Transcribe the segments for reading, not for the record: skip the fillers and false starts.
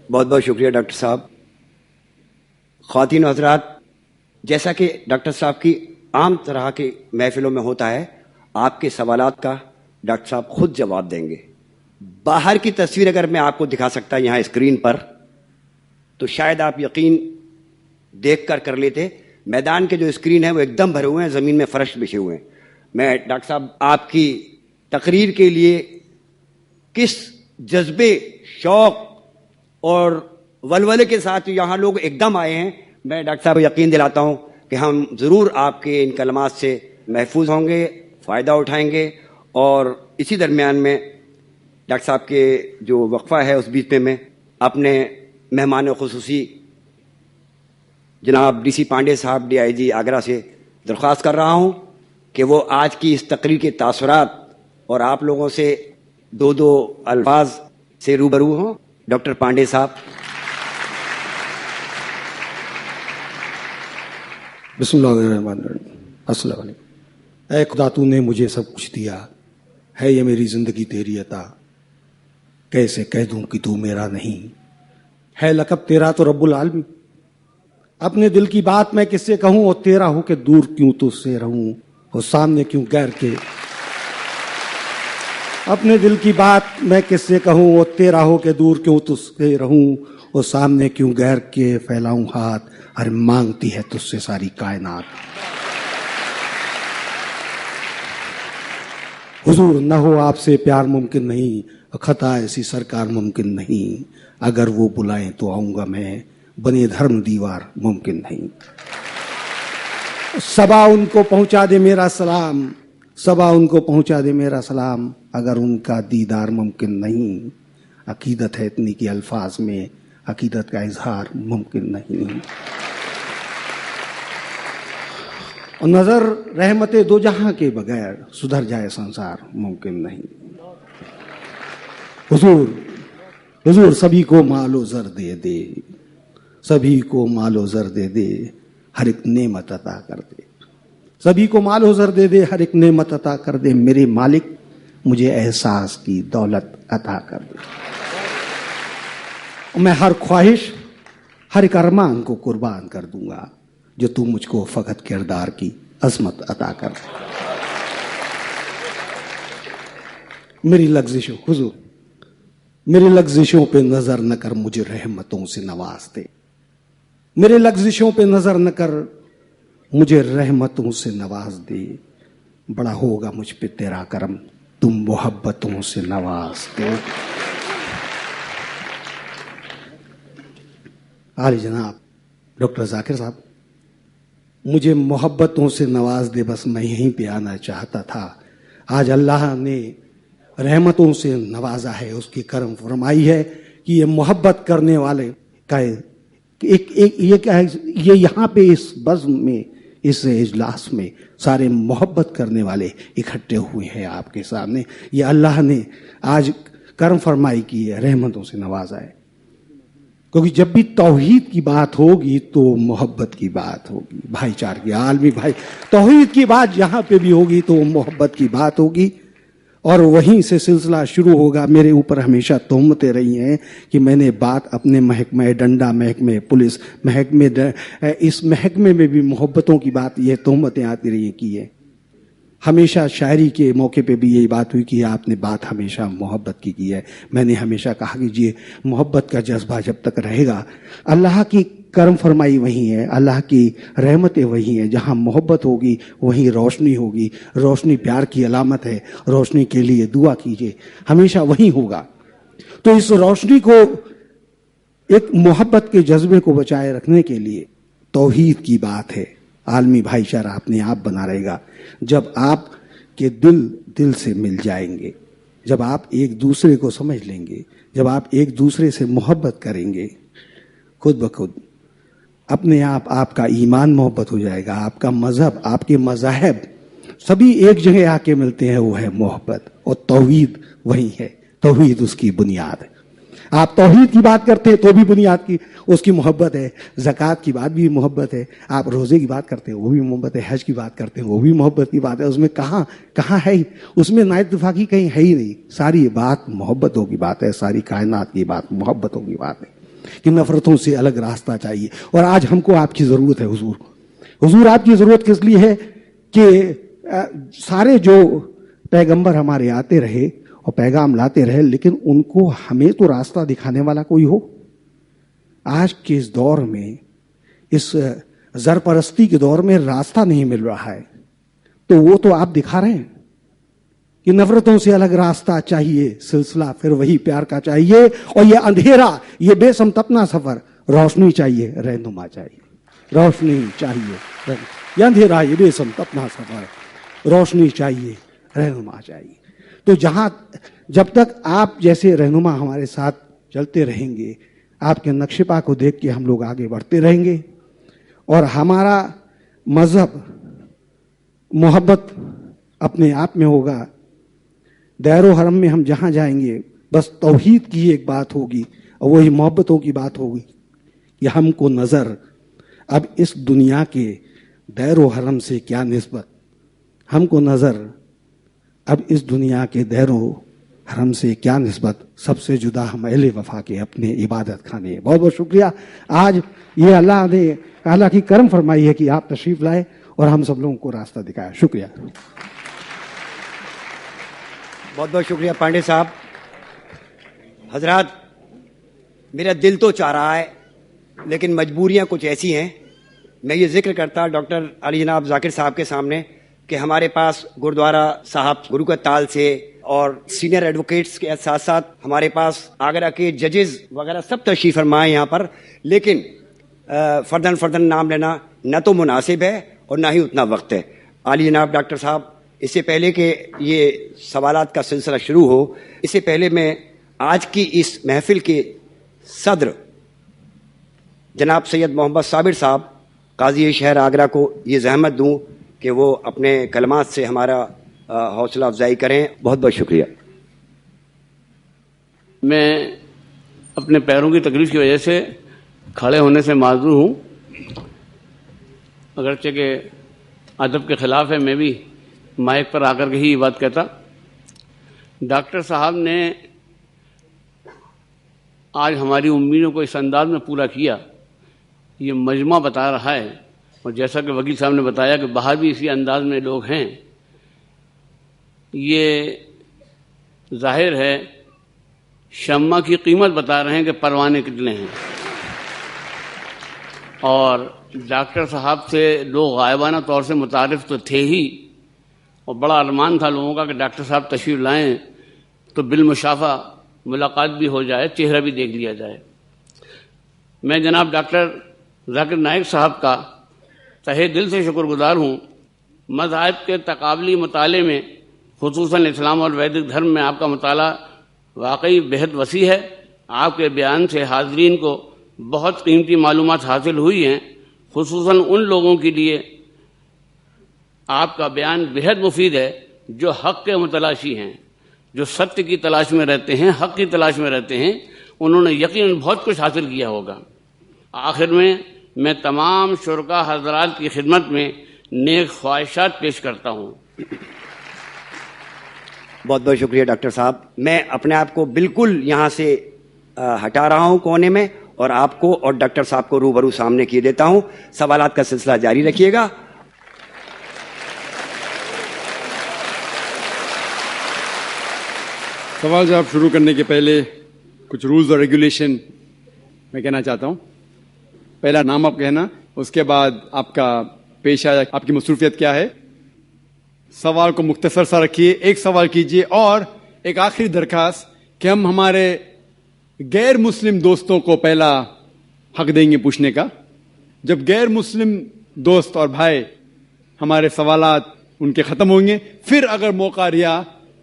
بہت بہت شکریہ ڈاکٹر صاحب. خواتین و حضرات، جیسا کہ ڈاکٹر صاحب کی عام طرح کی محفلوں میں ہوتا ہے، آپ کے سوالات کا ڈاکٹر صاحب خود جواب دیں گے. باہر کی تصویر اگر میں آپ کو دکھا سکتا یہاں اسکرین پر تو شاید آپ یقین دیکھ کر لیتے. میدان کے جو اسکرین ہے وہ ایک دم بھرے ہوئے ہیں، زمین میں فرش بچھے ہوئے ہیں. میں ڈاکٹر صاحب آپ کی تقریر کے لیے کس جذبے، شوق اور ولولے کے ساتھ یہاں لوگ ایک دم آئے ہیں، میں ڈاکٹر صاحب کو یقین دلاتا ہوں کہ ہم ضرور آپ کے ان کلمات سے محفوظ ہوں گے، فائدہ اٹھائیں گے. اور اسی درمیان میں ڈاکٹر صاحب کے جو وقفہ ہے اس بیچ میں اپنے مہمان خصوصی جناب ڈی سی پانڈے صاحب DIG آگرہ سے درخواست کر رہا ہوں کہ وہ آج کی اس تقریر کے تاثرات اور آپ لوگوں سے دو الفاظ سے روبرو ہوں. ڈاکٹر پانڈے صاحب. بسم اللہ الرحمن الرحیم. السلام علیکم. اے خدا تو نے مجھے سب کچھ دیا ہے، یہ میری زندگی تیری عطا، کیسے کہہ دوں کہ تو میرا نہیں ہے، لقب تیرا تو رب العالمین. اپنے دل کی بات میں کس سے کہوں، اور تیرا ہو کہ دور کیوں تجھ سے رہوں، اور سامنے کیوں غیر کے. اپنے دل کی بات میں کس سے کہوں، اور تیرا ہو کہ دور کیوں تجھ سے رہوں، اور سامنے کیوں غیر کے پھیلاؤں ہاتھ، ہر مانگتی ہے تجھ سے ساری کائنات. حضور نہ ہو آپ سے پیار ممکن نہیں، خطا ایسی سرکار ممکن نہیں، اگر وہ بلائیں تو آؤں گا میں، بنے دھرم دیوار ممکن نہیں. صبا ان کو پہنچا دے میرا سلام، صبا ان کو پہنچا دے میرا سلام، اگر ان کا دیدار ممکن نہیں. عقیدت ہے اتنی کہ الفاظ میں عقیدت کا اظہار ممکن نہیں. اور نظر رحمت دو جہاں کے بغیر سدھر جائے سنسار ممکن نہیں. حضور سبھی کو مال و زر دے دے، سبھی کو مال و زر دے دے، ہر ایک نعمت عطا کر دے. سبھی کو مال و زر دے دے، ہر ایک نعمت عطا کر دے. میرے مالک مجھے احساس کی دولت عطا کر دے. میں ہر خواہش، ہر ایک ارمان کو قربان کر دوں گا، جو تو مجھ کو فقط کردار کی عظمت عطا کر دے. میری لغزشوں، حضور میری لغزشوں پہ نظر نہ کر، مجھے رحمتوں سے نواز دے. میرے لغزشوں پہ نظر نہ کر، مجھے رحمتوں سے نواز دے. بڑا ہوگا مجھ پہ تیرا کرم، تم محبتوں سے نواز دے. عالی جناب ڈاکٹر ذاکر صاحب، مجھے محبتوں سے نواز دے، بس میں یہیں پہ آنا چاہتا تھا. آج اللہ نے رحمتوں سے نوازا ہے، اس کی کرم فرمائی ہے کہ یہ محبت کرنے والے کا یہ یہاں پہ اس بزم میں، اس اجلاس میں سارے محبت کرنے والے اکٹھے ہوئے ہیں آپ کے سامنے. یہ اللہ نے آج کرم فرمائی کی ہے، رحمتوں سے نوازا ہے. کیونکہ جب بھی توحید کی بات ہوگی تو محبت کی بات ہوگی، بھائی چارے کی، عالمی بھائی. توحید کی بات یہاں پہ بھی ہوگی تو محبت کی بات ہوگی، اور وہیں سے سلسلہ شروع ہوگا. میرے اوپر ہمیشہ تہمتیں رہی ہیں کہ میں نے بات اپنے محکمہ ڈنڈا، محکمہ پولیس، اس محکمے میں بھی محبتوں کی بات، یہ تہمتیں آتی رہی کی ہے. ہمیشہ شاعری کے موقع پہ بھی یہی بات ہوئی کہ آپ نے بات ہمیشہ محبت کی ہے. میں نے ہمیشہ کہا کہ یہ محبت کا جذبہ جب تک رہے گا، اللہ کی کرم فرمائی وہی ہے، اللہ کی رحمتیں وہی ہیں. جہاں محبت ہوگی وہیں روشنی ہوگی. روشنی پیار کی علامت ہے، روشنی کے لیے دعا کیجیے، ہمیشہ وہی ہوگا. تو اس روشنی کو، ایک محبت کے جذبے کو بچائے رکھنے کے لیے توحید کی بات ہے. عالمی بھائی چارہ اپنے آپ بنا رہے گا جب آپ کے دل سے مل جائیں گے، جب آپ ایک دوسرے کو سمجھ لیں گے، جب آپ ایک دوسرے سے محبت کریں گے. خود بخود اپنے آپ کا ایمان محبت ہو جائے گا. آپ کا مذہب، آپ کے مذاہب سبھی ایک جگہ آ کے ملتے ہیں، وہ ہے محبت. اور توحید وہی ہے، توحید اس کی بنیاد ہے. آپ توحید کی بات کرتے ہیں تو بھی بنیاد کی اس کی محبت ہے. زکوٰۃ کی بات بھی محبت ہے. آپ روزے کی بات کرتے ہیں وہ بھی محبت ہے. حج کی بات کرتے ہیں وہ بھی محبت کی بات ہے. اس میں کہاں ہے، اس میں نا اتفاقی کہیں ہے ہی نہیں. ساری بات محبتوں کی بات ہے، ساری کائنات کی بات محبتوں کی بات ہے. کہ نفرتوں سے الگ راستہ چاہیے. اور آج ہم کو آپ کی ضرورت ہے حضور. حضور آپ کی ضرورت کس لیے ہے کہ سارے جو پیغمبر ہمارے آتے رہے اور پیغام لاتے رہے, لیکن ان کو ہمیں تو راستہ دکھانے والا کوئی ہو. آج کے اس دور میں, اس زرپرستی کے دور میں راستہ نہیں مل رہا ہے, تو وہ تو آپ دکھا رہے ہیں کہ نفرتوں سے الگ راستہ چاہیے, سلسلہ پھر وہی پیار کا چاہیے, اور یہ اندھیرا, یہ بے سمت اپنا سفر, روشنی چاہیے, رہنما چاہیے, روشنی چاہیے. یہ اندھیرا, یہ بے سمت اپنا سفر, روشنی چاہیے, رہنما چاہیے. تو جب تک آپ جیسے رہنما ہمارے ساتھ چلتے رہیں گے, آپ کے نقش پا کو دیکھ کے ہم لوگ آگے بڑھتے رہیں گے, اور ہمارا مذہب محبت اپنے آپ میں ہوگا. دیر و حرم میں ہم جہاں جائیں گے بس توحید کی ایک بات ہوگی, اور وہی محبتوں کی بات ہوگی کہ ہم کو نظر اب اس دنیا کے دیر و حرم سے کیا نسبت, ہم کو نظر اب اس دنیا کے دیر و حرم سے کیا نسبت, سب سے جدا ہم اہل وفا کے اپنے عبادت خانے. بہت بہت شکریہ. آج یہ اللہ کی کرم فرمائی ہے کہ آپ تشریف لائے اور ہم سب لوگوں کو راستہ دکھایا. شکریہ. بہت بہت شکریہ پانڈے صاحب. حضرات, میرا دل تو چاہ رہا ہے لیکن مجبوریاں کچھ ایسی ہیں. میں یہ ذکر کرتا ڈاکٹر علی جناب ذاکر صاحب کے سامنے کہ ہمارے پاس گرودوارا صاحب گرو کا تال سے اور سینئر ایڈوکیٹس کے ساتھ ساتھ ہمارے پاس آگرہ کے ججز وغیرہ سب تشریف فرمائے یہاں پر, لیکن فردن نام لینا نہ تو مناسب ہے اور نہ ہی اتنا وقت ہے. علی جناب ڈاکٹر صاحب, اس سے پہلے کہ یہ سوالات کا سلسلہ شروع ہو, اس سے پہلے میں آج کی اس محفل کے صدر جناب سید محمد صابر صاحب قاضی شہر آگرہ کو یہ زحمت دوں کہ وہ اپنے کلمات سے ہمارا حوصلہ افزائی کریں. بہت بہت شکریہ. میں اپنے پیروں کی تکلیف کی وجہ سے کھڑے ہونے سے معذور ہوں, اگرچہ کہ ادب کے خلاف ہے, میں بھی مائک پر آ کر کے ہی یہ بات کہتا. ڈاکٹر صاحب نے آج ہماری امیدوں کو اس انداز میں پورا کیا, یہ مجمع بتا رہا ہے, اور جیسا کہ وکیل صاحب نے بتایا کہ باہر بھی اسی انداز میں لوگ ہیں. یہ ظاہر ہے شمع کی قیمت بتا رہے ہیں کہ پروانے کتنے ہیں. اور ڈاکٹر صاحب سے لوگ غائبانہ طور سے متعارف تو تھے ہی, اور بڑا ارمان تھا لوگوں کا کہ ڈاکٹر صاحب تشریف لائیں تو بالمشافہ ملاقات بھی ہو جائے, چہرہ بھی دیکھ لیا جائے. میں جناب ڈاکٹر ذاکر نائک صاحب کا تہہ دل سے شکر گزار ہوں. مذاہب کے تقابلی مطالعے میں خصوصاً اسلام اور ویدک دھرم میں آپ کا مطالعہ واقعی بہت وسیع ہے. آپ کے بیان سے حاضرین کو بہت قیمتی معلومات حاصل ہوئی ہیں. خصوصاً ان لوگوں کے لیے آپ کا بیان بہت مفید ہے جو حق کے متلاشی ہیں, جو ستیہ کی تلاش میں رہتے ہیں, حق کی تلاش میں رہتے ہیں. انہوں نے یقیناً بہت کچھ حاصل کیا ہوگا. آخر میں تمام شرکا حضرات کی خدمت میں نیک خواہشات پیش کرتا ہوں. بہت بہت شکریہ ڈاکٹر صاحب. میں اپنے آپ کو بالکل یہاں سے ہٹا رہا ہوں کونے میں, اور آپ کو اور ڈاکٹر صاحب کو روبرو سامنے کیے دیتا ہوں. سوالات کا سلسلہ جاری رکھیے گا. سوال جواب شروع کرنے کے پہلے کچھ رولز اور ریگولیشن میں کہنا چاہتا ہوں. پہلا نام آپ کہنا, اس کے بعد آپ کا پیشہ, آپ کی مصروفیت کیا ہے. سوال کو مختصر سا رکھیے, ایک سوال کیجیے. اور ایک آخری درخواست کہ ہم ہمارے غیر مسلم دوستوں کو پہلا حق دیں گے پوچھنے کا. جب غیر مسلم دوست اور بھائی ہمارے سوالات ان کے ختم ہوں گے, پھر اگر موقع رہا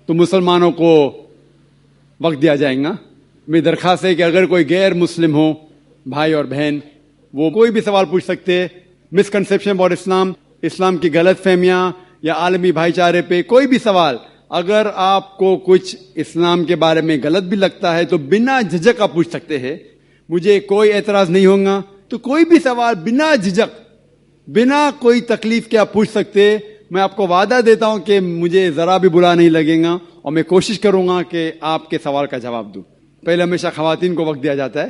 تو مسلمانوں کو وقت دیا جائے گا. میری درخواست ہے کہ اگر کوئی غیر مسلم ہو بھائی اور بہن, وہ کوئی بھی سوال پوچھ سکتے ہیں. مسکنسیپشن اباؤٹ اسلام, اسلام کی غلط فہمیاں یا عالمی بھائی چارے پہ کوئی بھی سوال. اگر آپ کو کچھ اسلام کے بارے میں غلط بھی لگتا ہے تو بنا جھجک آپ پوچھ سکتے ہیں. مجھے کوئی اعتراض نہیں ہوگا. تو کوئی بھی سوال بنا جھجک, بنا کوئی تکلیف کے آپ پوچھ سکتے ہیں. میں آپ کو وعدہ دیتا ہوں کہ مجھے ذرا بھی برا نہیں لگے گا, اور میں کوشش کروں گا کہ آپ کے سوال کا جواب دوں. پہلے ہمیشہ خواتین کو وقت دیا جاتا ہے.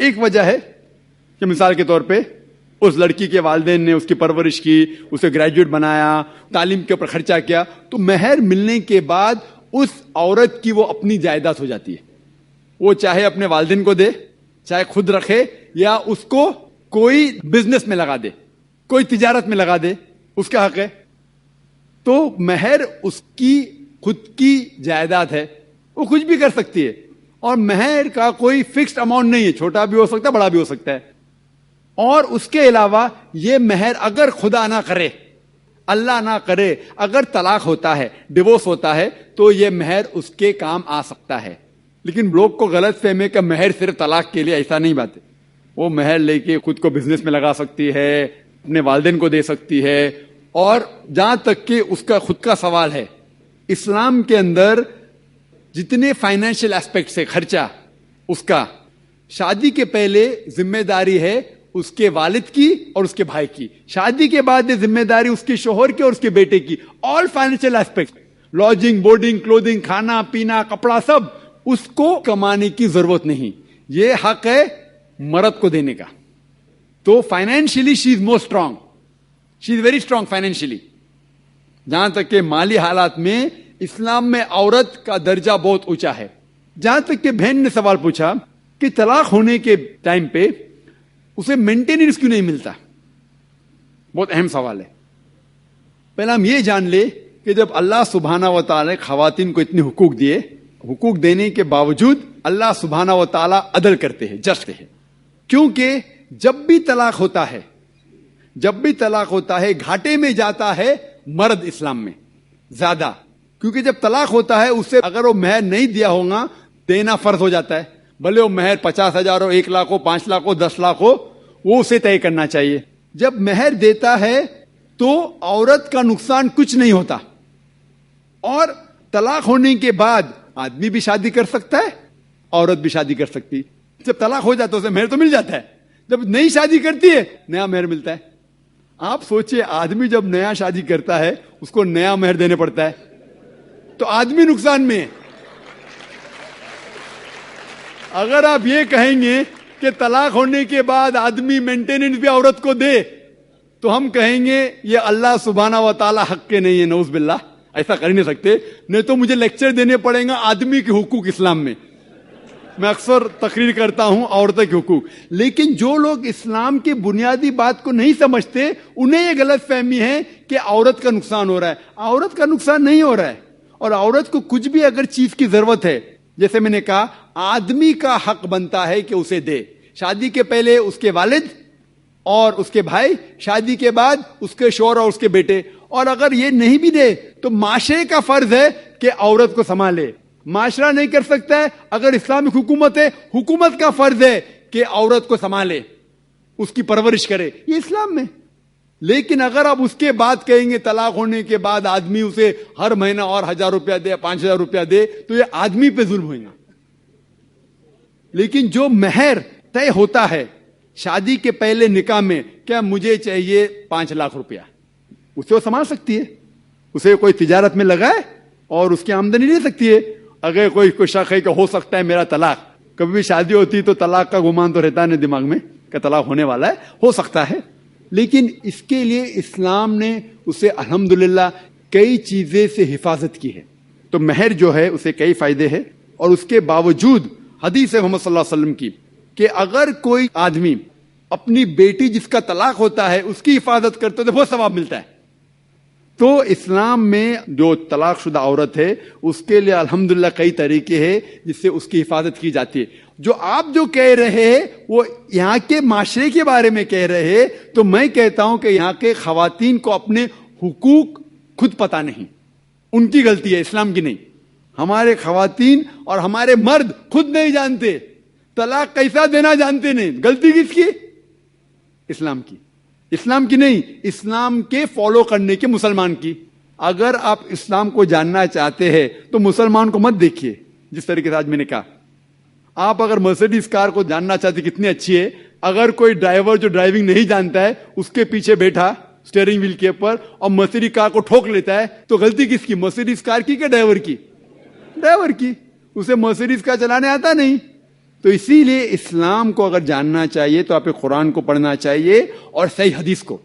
ایک وجہ ہے کہ مثال کے طور پہ اس لڑکی کے والدین نے اس کی پرورش کی, اسے گریجویٹ بنایا, تعلیم کے اوپر خرچہ کیا, تو مہر ملنے کے بعد اس عورت کی وہ اپنی جائیداد ہو جاتی ہے. وہ چاہے اپنے والدین کو دے, چاہے خود رکھے, یا اس کو کوئی بزنس میں لگا دے, کوئی تجارت میں لگا دے, اس کا حق ہے. تو مہر اس کی خود کی جائیداد ہے, وہ کچھ بھی کر سکتی ہے, اور مہر کا کوئی فکسڈ اماؤنٹ نہیں ہے, چھوٹا بھی ہو سکتا ہے, بڑا بھی ہو سکتا ہے. اور اس کے علاوہ یہ مہر اگر خدا نہ کرے, اللہ نہ کرے, اگر طلاق ہوتا ہے, ڈیورس ہوتا ہے, تو یہ مہر اس کے کام آ سکتا ہے. لیکن لوگ کو غلط فہمی کہ مہر صرف طلاق کے لیے, ایسا نہیں بات ہے. وہ مہر لے کے خود کو بزنس میں لگا سکتی ہے, اپنے والدین کو دے سکتی ہے. اور جہاں تک کہ اس کا خود کا سوال ہے, اسلام کے اندر جتنے فائنینشیل ایسپیکٹ سے خرچہ اس کا, شادی کے پہلے ذمہ داری ہے اس کے والد کی اور اس کے بھائی کی, شادی کے بعد یہ ذمہ داری اس کے شوہر کی اور اس کے بیٹے کی. آل فائنینشیل ایسپیکٹ, لاڈجنگ, بورڈنگ, کلوتھنگ, کھانا پینا, کپڑا, سب اس کو کمانے کی ضرورت نہیں. یہ حق ہے مرد کو دینے کا. تو financially she is more strong, she is very strong financially. جہاں تک کہ مالی حالات میں اسلام میں عورت کا درجہ بہت اونچا ہے. جہاں تک کہ بہن نے سوال پوچھا کہ طلاق ہونے کے ٹائم پہ اسے مینٹیننس کیوں نہیں ملتا, بہت اہم سوال ہے. پہلا ہم یہ جان لے کہ جب اللہ سبحانہ و تعالی خواتین کو اتنے حقوق دیے, حقوق دینے کے باوجود اللہ سبحانہ و تعالی عدل کرتے ہیں, جسٹ ہے. کیونکہ جب بھی طلاق ہوتا ہے گھاٹے میں جاتا ہے مرد اسلام میں زیادہ. کیونکہ جب طلاق ہوتا ہے اسے اگر وہ مہر نہیں دیا ہوگا دینا فرض ہو جاتا ہے, بھلے وہ مہر 50,000 ہو, 1 لاکھ ہو, 5 لاکھ ہو, 10 لاکھ ہو, وہ اسے طے کرنا چاہیے. جب مہر دیتا ہے تو عورت کا نقصان کچھ نہیں ہوتا. اور طلاق ہونے کے بعد آدمی بھی شادی کر سکتا ہے, عورت بھی شادی کر سکتی. جب طلاق ہو جاتا ہے اسے مہر تو مل جاتا ہے, جب نئی شادی کرتی ہے نیا مہر ملتا ہے. آپ سوچئے آدمی جب نیا شادی کرتا ہے اس کو نیا مہر دینے پڑتا ہے, تو آدمی نقصان میں ہے. اگر آپ یہ کہیں گے کہ طلاق ہونے کے بعد آدمی مینٹیننس بھی عورت کو دے, تو ہم کہیں گے یہ اللہ سبحانہ و تعالی حق کے نہیں ہے, نعوذ باللہ. ایسا کر نہیں سکتے, نہیں تو مجھے لیکچر دینے پڑیں گا آدمی کے حقوق اسلام میں. میں اکثر تقریر کرتا ہوں عورتوں کے حقوق. لیکن جو لوگ اسلام کی بنیادی بات کو نہیں سمجھتے انہیں یہ غلط فہمی ہے کہ عورت کا نقصان ہو رہا ہے. عورت کا نقصان نہیں ہو رہا ہے. اور عورت کو کچھ بھی اگر چیز کی ضرورت ہے, جیسے میں نے کہا, آدمی کا حق بنتا ہے کہ اسے دے. شادی کے پہلے اس کے والد اور اس کے بھائی, شادی کے بعد اس کے شوہر اور اس کے بیٹے. اور اگر یہ نہیں بھی دے تو معاشرے کا فرض ہے کہ عورت کو سنبھالے. معاشرہ نہیں کر سکتا ہے, اگر اسلامک حکومت ہے, حکومت کا فرض ہے کہ عورت کو سنبھالے, اس کی پرورش کرے. یہ اسلام میں. لیکن اگر آپ اس کے بعد کہیں گے طلاق ہونے کے بعد آدمی اسے ہر مہینہ اور 1,000 روپیہ دے, 5,000 روپیہ دے, تو یہ آدمی پہ ظلم ہوئے گا. لیکن جو مہر طے ہوتا ہے شادی کے پہلے نکاح میں, کیا مجھے چاہیے 5 لاکھ روپیہ, اسے وہ سنبھال سکتی ہے. اسے کوئی تجارت میں لگائے اور اس کی آمدنی لے سکتی ہے. اگر کوئی شک ہے کہ ہو سکتا ہے میرا طلاق, کبھی بھی شادی ہوتی تو طلاق کا گمان تو رہتا نہیں دماغ میں کہ طلاق ہونے والا ہے, ہو سکتا ہے. لیکن اس کے لیے اسلام نے اسے الحمدللہ کئی چیزیں سے حفاظت کی ہے. تو مہر جو ہے اسے کئی فائدے ہیں. اور اس کے باوجود حدیث محمد صلی اللہ علیہ وسلم کی کہ اگر کوئی آدمی اپنی بیٹی جس کا طلاق ہوتا ہے اس کی حفاظت کرتے تو بہت ثواب ملتا ہے. تو اسلام میں جو طلاق شدہ عورت ہے اس کے لیے الحمدللہ کئی طریقے ہیں جس سے اس کی حفاظت کی جاتی ہے. جو آپ جو کہہ رہے ہیں وہ یہاں کے معاشرے کے بارے میں کہہ رہے ہیں, تو میں کہتا ہوں کہ یہاں کے خواتین کو اپنے حقوق خود پتہ نہیں, ان کی غلطی ہے, اسلام کی نہیں. ہمارے خواتین اور ہمارے مرد خود نہیں جانتے, طلاق کیسا دینا جانتے نہیں. غلطی کس کی؟ اسلام کی. اسلام کی نہیں, اسلام کے فالو کرنے کے مسلمان کی. اگر آپ اسلام کو جاننا چاہتے ہیں تو مسلمان کو مت دیکھیے. جس طریقے سے آج میں نے کہا, آپ اگر مرسیڈیز کار کو جاننا چاہتے کتنی اچھی ہے, اگر کوئی ڈرائیور جو ڈرائیونگ نہیں جانتا ہے اس کے پیچھے بیٹھا اسٹیئرنگ ویل کے اوپر اور مرسیڈیز کار کو ٹھوک لیتا ہے, تو غلطی کس کی؟ مرسیڈیز کار کی کہ ڈرائیور کی؟ ڈرائیور کی. اسے مرسیڈیز کار چلانے آتا نہیں, تو اسی لیے اسلام کو اگر جاننا چاہیے تو آپ قرآن کو پڑھنا چاہیے اور صحیح حدیث کو.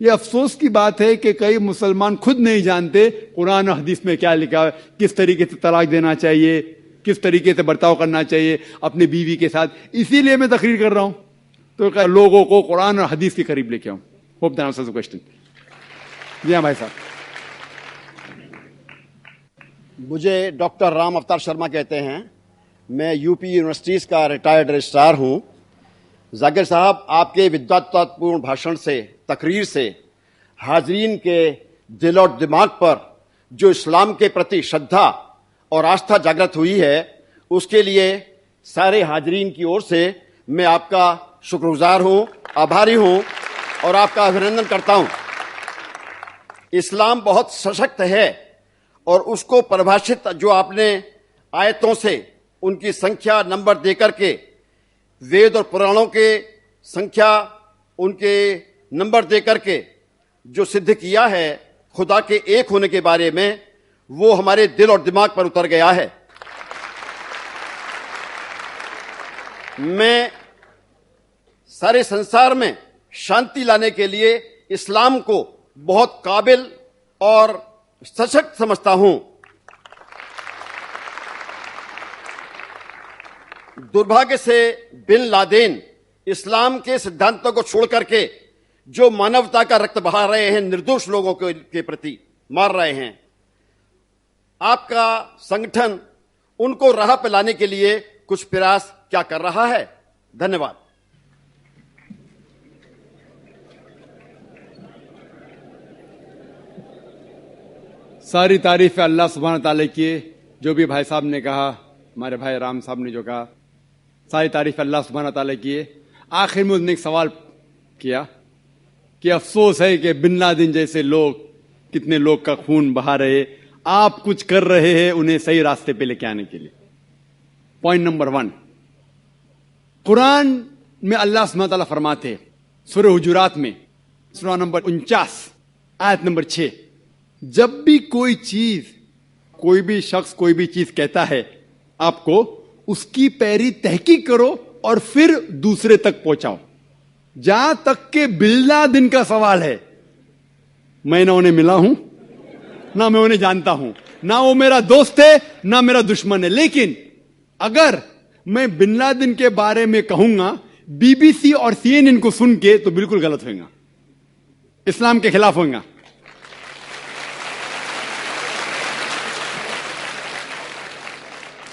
یہ افسوس کی بات ہے کہ کئی مسلمان خود نہیں جانتے قرآن اور حدیث میں کیا لکھا ہے, کس طریقے سے طلاق دینا چاہیے, کس طریقے سے برتاؤ کرنا چاہیے اپنی بیوی کے ساتھ. اسی لیے میں تقریر کر رہا ہوں تو لوگوں کو قرآن اور حدیث کے قریب لے کے آؤں. Hope that answers the question. جی ہاں بھائی صاحب. مجھے ڈاکٹر رام اوتار شرما کہتے ہیں. میں یو پی یونیورسٹیز کا ریٹائرڈ رجسٹرار ہوں. ذاکر صاحب, آپ کے ودواتپورن بھاشن سے, تقریر سے حاضرین کے دل اور دماغ پر جو اسلام کے پرتی شردھا اور آستھا جاگرت ہوئی ہے, اس کے لیے سارے حاضرین کی اور سے میں آپ کا شکر گزار ہوں, آبھاری ہوں اور آپ کا ابھینندن کرتا ہوں. اسلام بہت سشکت ہے اور اس کو پربھاشت جو آپ نے آیتوں سے ان کی سنکھیا نمبر دے کر کے, وید اور پرانوں کے سنکھیا ان کے نمبر دے کر کے جو سدھ کیا ہے خدا کے ایک ہونے کے بارے میں, وہ ہمارے دل اور دماغ پر اتر گیا ہے. میں سارے سنسار میں شانتی لانے کے لیے اسلام کو بہت قابل اور سشکت سمجھتا ہوں. دربھاگیہ سے بن لادن اسلام کے سدھانتوں کو چھوڑ کر کے جو مانوتا کا رکت بہا رہے ہیں, نردوش لوگوں کے پرتی مار رہے ہیں, آپ کا سنگٹھن ان کو راہ پہ لانے کے لیے کچھ پریاس کیا کر رہا ہے؟ دھنیہ واد. ساری تعریف اللہ سبحانہ تعالیٰ کی. جو بھی بھائی صاحب نے کہا, ہمارے بھائی رام صاحب نے جو کہا, ساری تعریف اللہ سبحانہ تعالیٰ کی. آخر میں اس نے ایک سوال کیا کہ افسوس ہے کہ بن لادن جیسے لوگ, کتنے لوگ کا خون بہا رہے, آپ کچھ کر رہے ہیں انہیں صحیح راستے پہ لے کے آنے کے لیے. پوائنٹ نمبر 1, قرآن میں اللہ سبحانہ تعالیٰ فرماتے ہیں سورہ حجرات میں سورہ نمبر 49 آیت نمبر 6, جب بھی کوئی چیز, کوئی بھی شخص کوئی بھی چیز کہتا ہے آپ کو, اس کی پہلی تحقیق کرو اور پھر دوسرے تک پہنچاؤ. جہاں تک کہ بن لادن کا سوال ہے, میں نہ انہیں ملا ہوں, نہ میں انہیں جانتا ہوں, نہ وہ میرا دوست ہے نہ میرا دشمن ہے, لیکن اگر میں بن لادن کے بارے میں کہوں گا بی بی سی اور CNN کو سن کے, تو بالکل غلط ہوئے گا, اسلام کے خلاف ہوئے گا.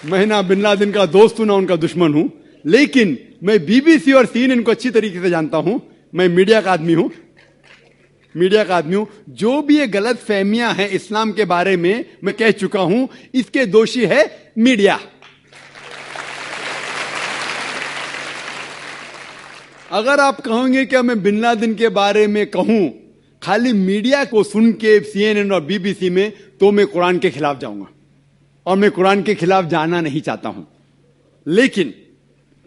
میں نہ بن لادن کا دوست ہوں نہ ان کا دشمن ہوں, لیکن میں بی بی سی اور CNN کو اچھی طریقے سے جانتا ہوں. میں میڈیا کا آدمی ہوں, جو بھی یہ غلط فہمیاں ہیں اسلام کے بارے میں کہہ چکا ہوں, اس کے دوشی ہے میڈیا. اگر آپ کہیں گے کہ میں بن لادن کے بارے میں کہوں خالی میڈیا کو سن کے CNN اور BBC میں, تو میں قرآن کے خلاف جاؤں گا, اور میں قرآن کے خلاف جانا نہیں چاہتا ہوں. لیکن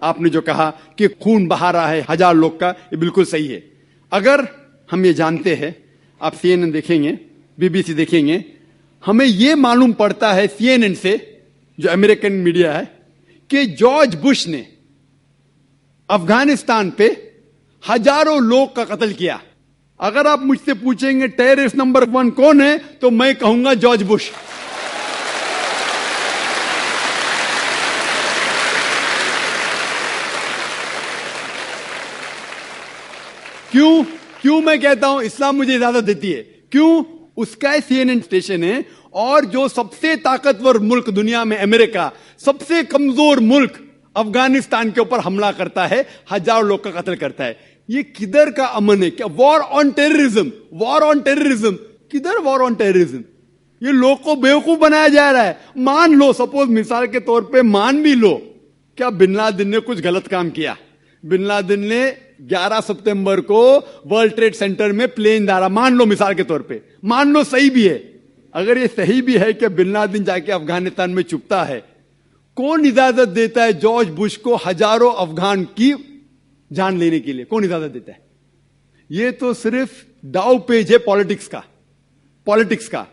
آپ نے جو کہا کہ خون بہا رہا ہے 1000 لوگ کا, یہ بالکل صحیح ہے. اگر ہم یہ جانتے ہیں, آپ CNN دیکھیں گے, BBC دیکھیں گے, ہمیں یہ معلوم پڑتا ہے CNN سے, جو امریکن میڈیا ہے, کہ جارج بش نے افغانستان پہ 1000 لوگ کا قتل کیا. اگر آپ مجھ سے پوچھیں گے ٹیررسٹ نمبر 1 کون ہے, تو میں کہوں گا جارج بش. کیوں میں کہتا ہوں اسلام مجھے اجازت دیتی ہے؟ کیوں؟ اس کا CNN اسٹیشن ہے, اور جو سب سے طاقتور ملک دنیا میں امریکہ, سب سے کمزور ملک افغانستان کے اوپر حملہ کرتا ہے, 1000 لوگ کا قتل کرتا ہے. یہ کدھر کا امن ہے؟ کیا وار آن ٹیررزم؟ کدھر وار آن ٹیررزم؟ یہ لوگ کو بیوقوف بنایا جا رہا ہے. مان لو, سپوز مثال کے طور پہ مان بھی لو, کیا بن لادن نے کچھ غلط کام کیا؟ بن لادن نے 11 ستمبر کو ورلڈ ٹریڈ سینٹر میں پلین ڈالا, مان لو مثال کے طور پہ, مان لو صحیح بھی ہے. اگر یہ صحیح بھی ہے کہ بن لادن جا کے افغانستان میں چھپتا ہے, کون اجازت دیتا ہے جارج بش کو 1000 افغان کی جان لینے کے لیے؟ کون اجازت دیتا ہے؟ یہ تو صرف داؤ پیج ہے پالیٹکس کا.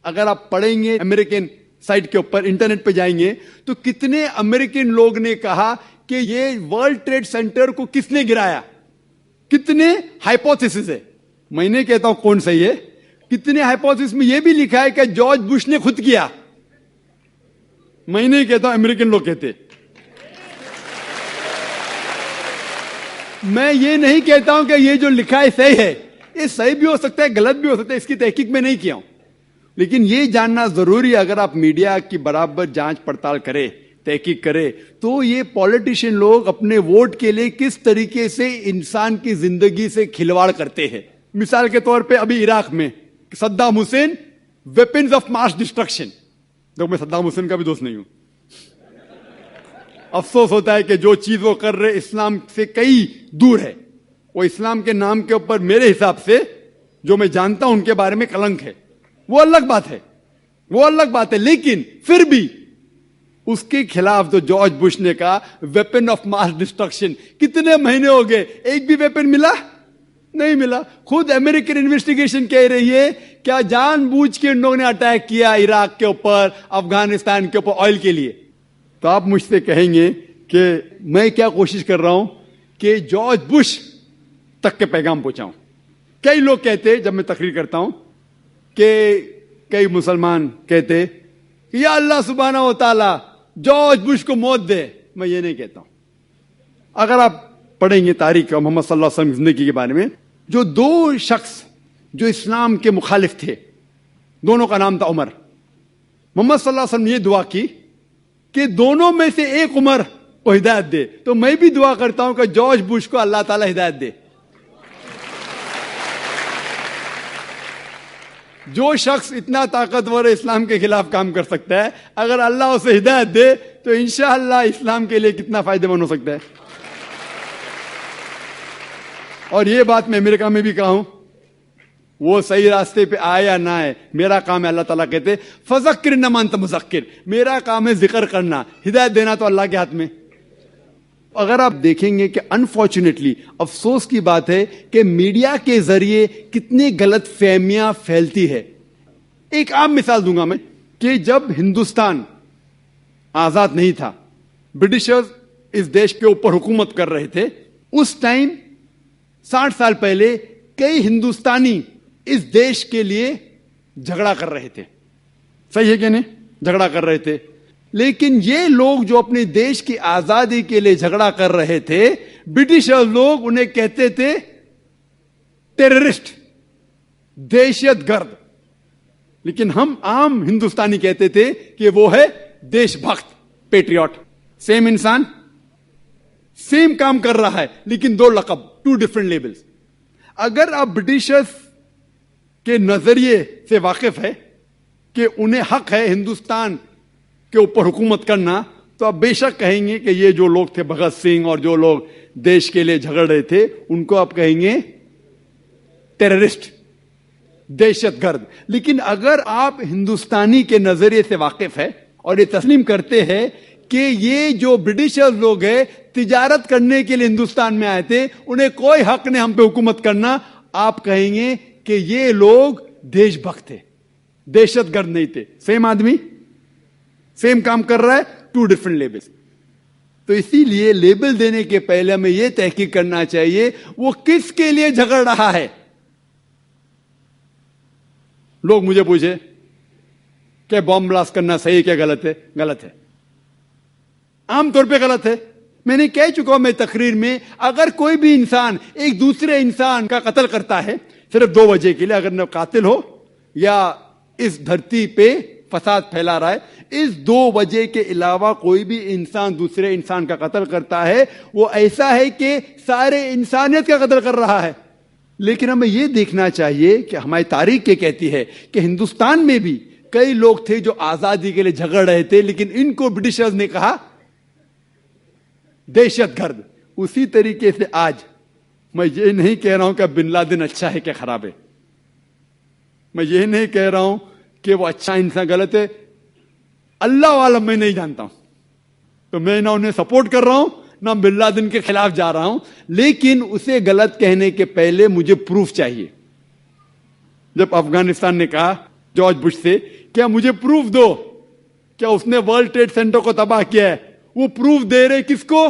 اگر آپ پڑھیں گے امریکن سائٹ کے اوپر, انٹرنیٹ پہ جائیں گے, تو کتنے امریکن لوگ نے کہا کہ یہ ورلڈ ٹریڈ سینٹر کو کس نے گرایا. کتنے ہائپوتھیسس ہے, میں نہیں کہتا ہوں کون صحیح ہے, کتنے ہائپوتھیسس میں یہ بھی لکھا ہے کہ جارج بش نے خود کیا. میں نہیں کہتا ہوں, امریکن لوگ کہتے. میں یہ نہیں کہتا ہوں کہ یہ جو لکھا ہے صحیح ہے, یہ صحیح بھی ہو سکتا ہے, غلط بھی ہو سکتا ہے, اس کی تحقیق میں نہیں کیا ہوں. لیکن یہ جاننا ضروری ہے, اگر آپ میڈیا کی برابر جانچ پڑتال کرے, تحقیق کرے, تو یہ پولیٹیشین لوگ اپنے ووٹ کے لیے کس طریقے سے انسان کی زندگی سے کھلواڑ کرتے ہیں. مثال کے طور پہ ابھی عراق میں Saddam Hussein weapons of mass destruction. دیکھو میں صدام حسین کا بھی دوست نہیں ہوں, افسوس ہوتا ہے کہ جو چیز وہ کر رہے اسلام سے کئی دور ہے. وہ اسلام کے نام کے اوپر میرے حساب سے جو میں جانتا ہوں ان کے بارے میں کلنک ہے, وہ الگ بات ہے, وہ الگ بات ہے. لیکن پھر بھی اس کے خلاف جو جارج بش نے کہا ویپن آف ماس ڈسٹرکشن, کتنے مہینے ہو گئے, ایک بھی ویپن ملا نہیں ملا. خود امریکن انویسٹیگیشن کہہ رہی ہے کیا جان بوجھ کے ان لوگوں نے اٹیک کیا عراق کے اوپر, افغانستان کے اوپر آئل کے لیے. تو آپ مجھ سے کہیں گے کہ میں کیا کوشش کر رہا ہوں کہ جارج بش تک کے پیغام پہنچاؤں. کئی لوگ کہتے, جب میں تقریر کرتا ہوں, کہ کئی مسلمان کہتے یا اللہ سبحانہ و تعالی جارج بش کو موت دے. میں یہ نہیں کہتا ہوں. اگر آپ پڑھیں گے تاریخ محمد صلی اللہ علیہ وسلم کی زندگی کے بارے میں, جو دو شخص جو اسلام کے مخالف تھے, دونوں کا نام تھا عمر. محمد صلی اللہ علیہ وسلم نے یہ دعا کی کہ دونوں میں سے ایک عمر کو ہدایت دے. تو میں بھی دعا کرتا ہوں کہ جارج بش کو اللہ تعالی ہدایت دے. جو شخص اتنا طاقتور اسلام کے خلاف کام کر سکتا ہے, اگر اللہ اسے ہدایت دے تو انشاءاللہ اسلام کے لیے کتنا فائدہ مند ہو سکتا ہے. اور یہ بات میں امریکہ میں بھی کہا ہوں, وہ صحیح راستے پہ آئے یا نہ آئے, میرا کام ہے. اللہ تعالیٰ کہتے فذکر انما انت مذکر, میرا کام ہے ذکر کرنا, ہدایت دینا تو اللہ کے ہاتھ میں. اگر آپ دیکھیں گے کہ انفارچونیٹلی افسوس کی بات ہے کہ میڈیا کے ذریعے کتنی غلط فہمیاں پھیلتی ہے. ایک عام مثال دوں گا میں کہ جب ہندوستان آزاد نہیں تھا, برٹشرز اس دیش کے اوپر حکومت کر رہے تھے, اس ٹائم 60 سال پہلے کئی ہندوستانی اس دیش کے لیے جھگڑا کر رہے تھے. صحیح ہے کہ نہیں, جھگڑا کر رہے تھے. لیکن یہ لوگ جو اپنے دیش کی آزادی کے لیے جھگڑا کر رہے تھے, برٹشر لوگ انہیں کہتے تھے ٹیررسٹ, دہشت گرد. لیکن ہم عام ہندوستانی کہتے تھے کہ وہ ہے دیش بھکت, پیٹریوٹ. سیم انسان سیم کام کر رہا ہے, لیکن دو لقب, 2 ڈفرنٹ لیبلز. اگر آپ برٹشرز کے نظریے سے واقف ہے کہ انہیں حق ہے ہندوستان کے اوپر حکومت کرنا, تو آپ بے شک کہیں گے کہ یہ جو لوگ تھے بھگت سنگھ اور جو لوگ دیش کے لیے جھگڑ رہے تھے, ان کو آپ کہیں گے ٹیررسٹ, دہشت گرد. لیکن اگر آپ ہندوستانی کے نظریے سے واقف ہے اور یہ تسلیم کرتے ہیں کہ یہ جو برٹشر لوگ ہیں تجارت کرنے کے لیے ہندوستان میں آئے تھے, انہیں کوئی حق نہیں ہم پہ حکومت کرنا, آپ کہیں گے کہ یہ لوگ دیش بھکت تھے, دہشت گرد نہیں تھے. سیم آدمی سیم کام کر رہا ہے, 2 ڈفرنٹ لیبلز. تو اسی لیے لیبل دینے کے پہلے ہمیں یہ تحقیق کرنا چاہیے وہ کس کے لیے جھگڑ رہا ہے. لوگ مجھے پوچھے کہ بم بلاسٹ کرنا صحیح کیا غلط ہے. غلط ہے, عام طور پہ غلط ہے. میں نے کہہ چکا ہوں میں تقریر میں, اگر کوئی بھی انسان ایک دوسرے انسان کا قتل کرتا ہے صرف 2 وجہ کے لیے, اگر نہ قاتل ہو یا اس دھرتی پہ فساد پھیلا رہا ہے, اس 2 وجہ کے علاوہ کوئی بھی انسان دوسرے انسان کا قتل کرتا ہے, وہ ایسا ہے کہ سارے انسانیت کا قتل کر رہا ہے. لیکن ہمیں یہ دیکھنا چاہیے کہ ہماری تاریخ یہ کہتی ہے کہ ہندوستان میں بھی کئی لوگ تھے جو آزادی کے لیے جھگڑ رہے تھے, لیکن ان کو برٹشرز نے کہا دہشت گرد. اسی طریقے سے آج میں یہ نہیں کہہ رہا ہوں کہ بن لادن اچھا ہے کہ خراب ہے, میں یہ نہیں کہہ رہا ہوں کہ وہ اچھا انسان غلط ہے, اللہ عالم میں نہیں جانتا ہوں, تو میں نہ انہیں سپورٹ کر رہا ہوں نہ بن لادن کے خلاف جا رہا ہوں. لیکن اسے غلط کہنے کے پہلے مجھے پروف چاہیے. جب افغانستان نے کہا جارج بش سے کیا مجھے پروف دو کیا اس نے ورلڈ ٹریڈ سینٹر کو تباہ کیا ہے, وہ پروف دے رہے کس کو,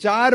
4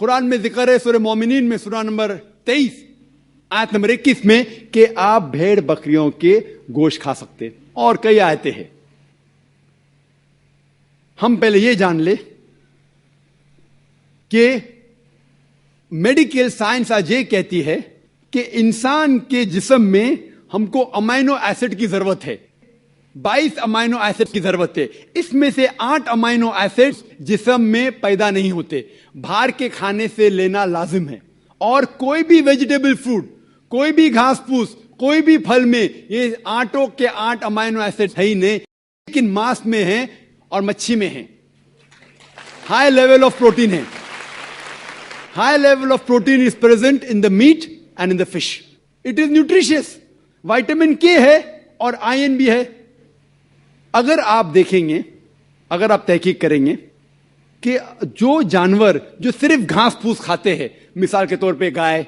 قرآن میں ذکر ہے سورہ مومنین میں سورہ نمبر 23 آیت نمبر 21 میں کہ آپ بھیڑ بکریوں کے گوشت کھا سکتے، اور کئی آیتیں ہیں. ہم پہلے یہ جان لیں کہ میڈیکل سائنس آج یہ کہتی ہے کہ انسان کے جسم میں ہم کو امینو ایسڈ کی ضرورت ہے، 22 امینو ایسڈ کی ضرورت ہے. اس میں سے 8 امینو ایسڈ جسم میں پیدا نہیں ہوتے، باہر کے کھانے سے لینا لازم ہے. اور کوئی بھی ویجیٹیبل فروٹ، کوئی بھی گھاس پھوس، کوئی بھی پھل میں یہ 8 کے 8 امینو ایسڈ ہے ہی نہیں، لیکن ماس میں ہیں اور مچھی میں ہیں. ہائی لیول آف پروٹین ہے. High level of protein is present in the meat and in the fish. It is nutritious. Vitamin K ہے اور آئرن بھی ہے. اگر آپ دیکھیں گے، اگر آپ تحقیق کریں گے کہ جو جانور جو صرف گھاس پھوس کھاتے ہیں، مثال کے طور پہ گائے،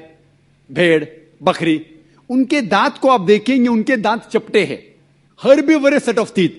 بھیڑ، بکری، ان کے دانت کو آپ دیکھیں گے، ان کے دانت چپٹے ہیں. Herbivores set of teeth.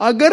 اگر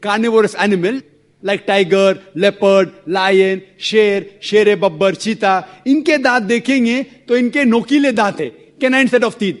carnivorous animal like tiger, leopard, line, شیر ببر، چیتا، ان کے دانت دیکھیں گے تو ان کے نوکیلے دانت ہیں، کینائن سیٹ آف ٹیتھ.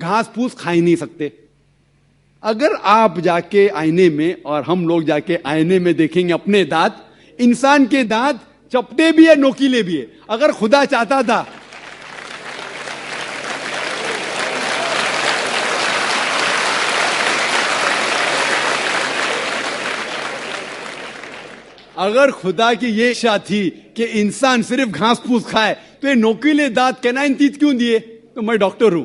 گھاس پھوس کھا ہی نہیں سکتے. اگر آپ جا کے آئینے میں اور ہم لوگ جا کے آئینے میں دیکھیں گے اپنے دانت، انسان کے دانت چپٹے بھی ہے، نوکیلے بھی ہے. اگر خدا چاہتا تھا اگر خدا کی یہ شاہ تھی کہ انسان صرف گھاس پھوس کھائے تو یہ نوکیلے دانت کینائن تیت کیوں دیے؟ تو میں ڈاکٹر ہوں،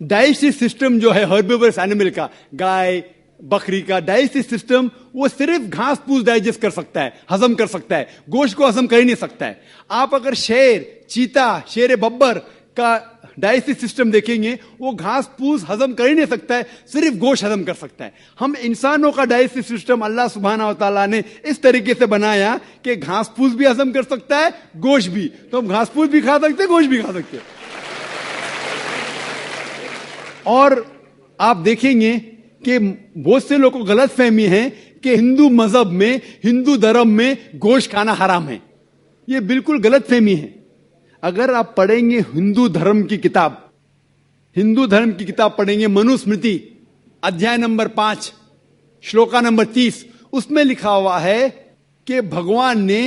ڈائجسٹو سسٹم جو ہے ہربیورس اینیمل کا، گائے بکری کا ڈائجسٹو سسٹم، وہ صرف گھاس پھوس ڈائجسٹ کر سکتا ہے، ہضم کر سکتا ہے، گوشت کو ہضم کر ہی نہیں سکتا ہے. آپ اگر شیر، چیتا، شیر ببر کا ڈائجسٹو سسٹم دیکھیں گے، وہ گھاس پھوس ہضم کر ہی نہیں سکتا ہے، صرف گوشت ہضم کر سکتا ہے. ہم انسانوں کا ڈائجسٹو سسٹم اللہ سبحانہ و تعالیٰ نے اس طریقے سے بنایا کہ گھاس پھوس بھی ہضم کر سکتا ہے، گوشت بھی. تو ہم گھاس پھوس بھی کھا سکتے ہیں، گوشت بھی کھا سکتے ہیں. اور آپ دیکھیں گے کہ بہت سے لوگوں کو غلط فہمی ہے کہ ہندو مذہب میں، ہندو دھرم میں گوشت کھانا حرام ہے. یہ بالکل غلط فہمی ہے. اگر آپ پڑھیں گے ہندو دھرم کی کتاب پڑھیں گے، منو اسمرتی ادھیائے نمبر 5 شلوکا نمبر 30، اس میں لکھا ہوا ہے کہ بھگوان نے،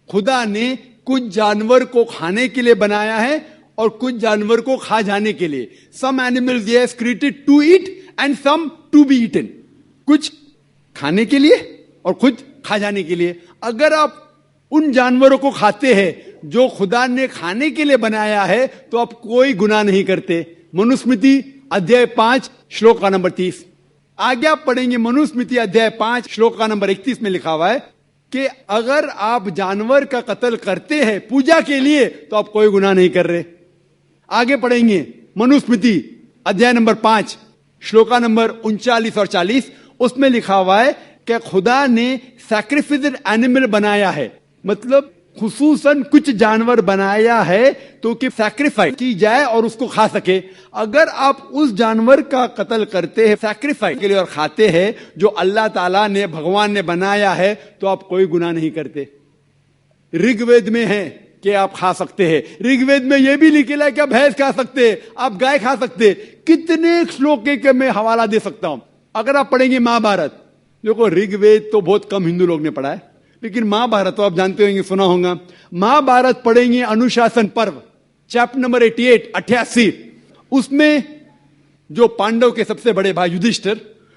خدا نے کچھ جانور کو کھانے کے لیے بنایا ہے اور کچھ جانور کو کھا جانے کے لیے. Some animals he has created to eat and some to be eaten. کچھ کھانے کے لیے اور خود کھا جانے کے لیے. اگر آپ ان جانوروں کو کھاتے ہیں جو خدا نے کھانے کے لیے بنایا ہے تو آپ کوئی گناہ نہیں کرتے. منوسمرتی ادھیائے 5 شلوکا نمبر 30. آگے آپ پڑھیں گے منوسمرتی ادھیائے 5 شلوکا نمبر 31 میں لکھا ہوا ہے کہ اگر آپ جانور کا قتل کرتے ہیں پوجا کے لیے تو آپ کوئی گناہ نہیں کر رہے. آگے پڑھیں گے منوسمرتی ادھیائے نمبر 5 شلوکا نمبر 39 اور 40. اس میں لکھا ہوا ہے کہ خدا نے سیکریفائسڈ اینیمل بنایا ہے، مطلب خصوصاً کچھ جانور بنایا ہے تو کہ سیکریفائی کی جائے اور اس کو کھا سکے. اگر آپ اس جانور کا قتل کرتے ہیں سیکریفائی کے لیے اور کھاتے ہیں جو اللہ تعالیٰ نے، بھگوان نے بنایا ہے، تو آپ کوئی گناہ نہیں کرتے. رگ وید میں ہے کہ آپ کھا سکتے ہیں. رگ وید میں یہ بھی لکھا ہے کہ آپ بھینس کھا سکتے ہیں، آپ گائے کھا سکتے ہیں. کتنے شلوکے کے میں حوالہ دے سکتا ہوں. اگر آپ پڑھیں گے مہابھارت، دیکھو رگ وید تو بہت کم ہندو لوگ نے پڑھا ہے، لیکن مہابھارت تو آپ جانتے ہوں گے، سنا ہوگا. مہابھارت پڑھیں گے انوشاسن پرو چیپٹر نمبر 88. اس میں جو پانڈو کے سب سے بڑے بھائی یدھشٹر،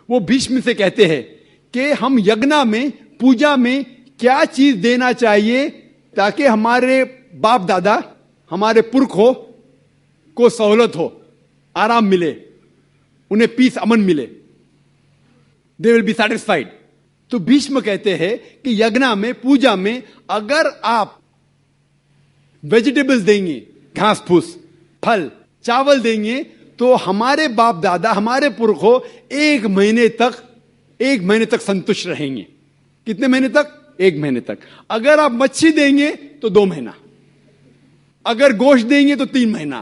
وہ بھیشم سے کہتے ہیں کہ ہم یگنا میں، پوجا میں کیا چیز دینا چاہیے تاکہ ہمارے باپ دادا، ہمارے پرکھوں کو سہولت ہو، آرام ملے، انہیں پیس، امن ملے، دے ول بی سیٹسفائیڈ. تو بھیشم کہتے ہیں کہ یگنا میں، پوجا میں اگر آپ ویجیٹیبلز دیں گے، گھاس پھوس، پھل، چاول دیں گے تو ہمارے باپ دادا، ہمارے پرکھوں ایک مہینے تک سنتشٹ رہیں گے. کتنے مہینے تک؟ 1 مہینے تک. اگر آپ مچھی دیں گے تو 2 مہینہ، اگر گوشت دیں گے تو 3 مہینہ.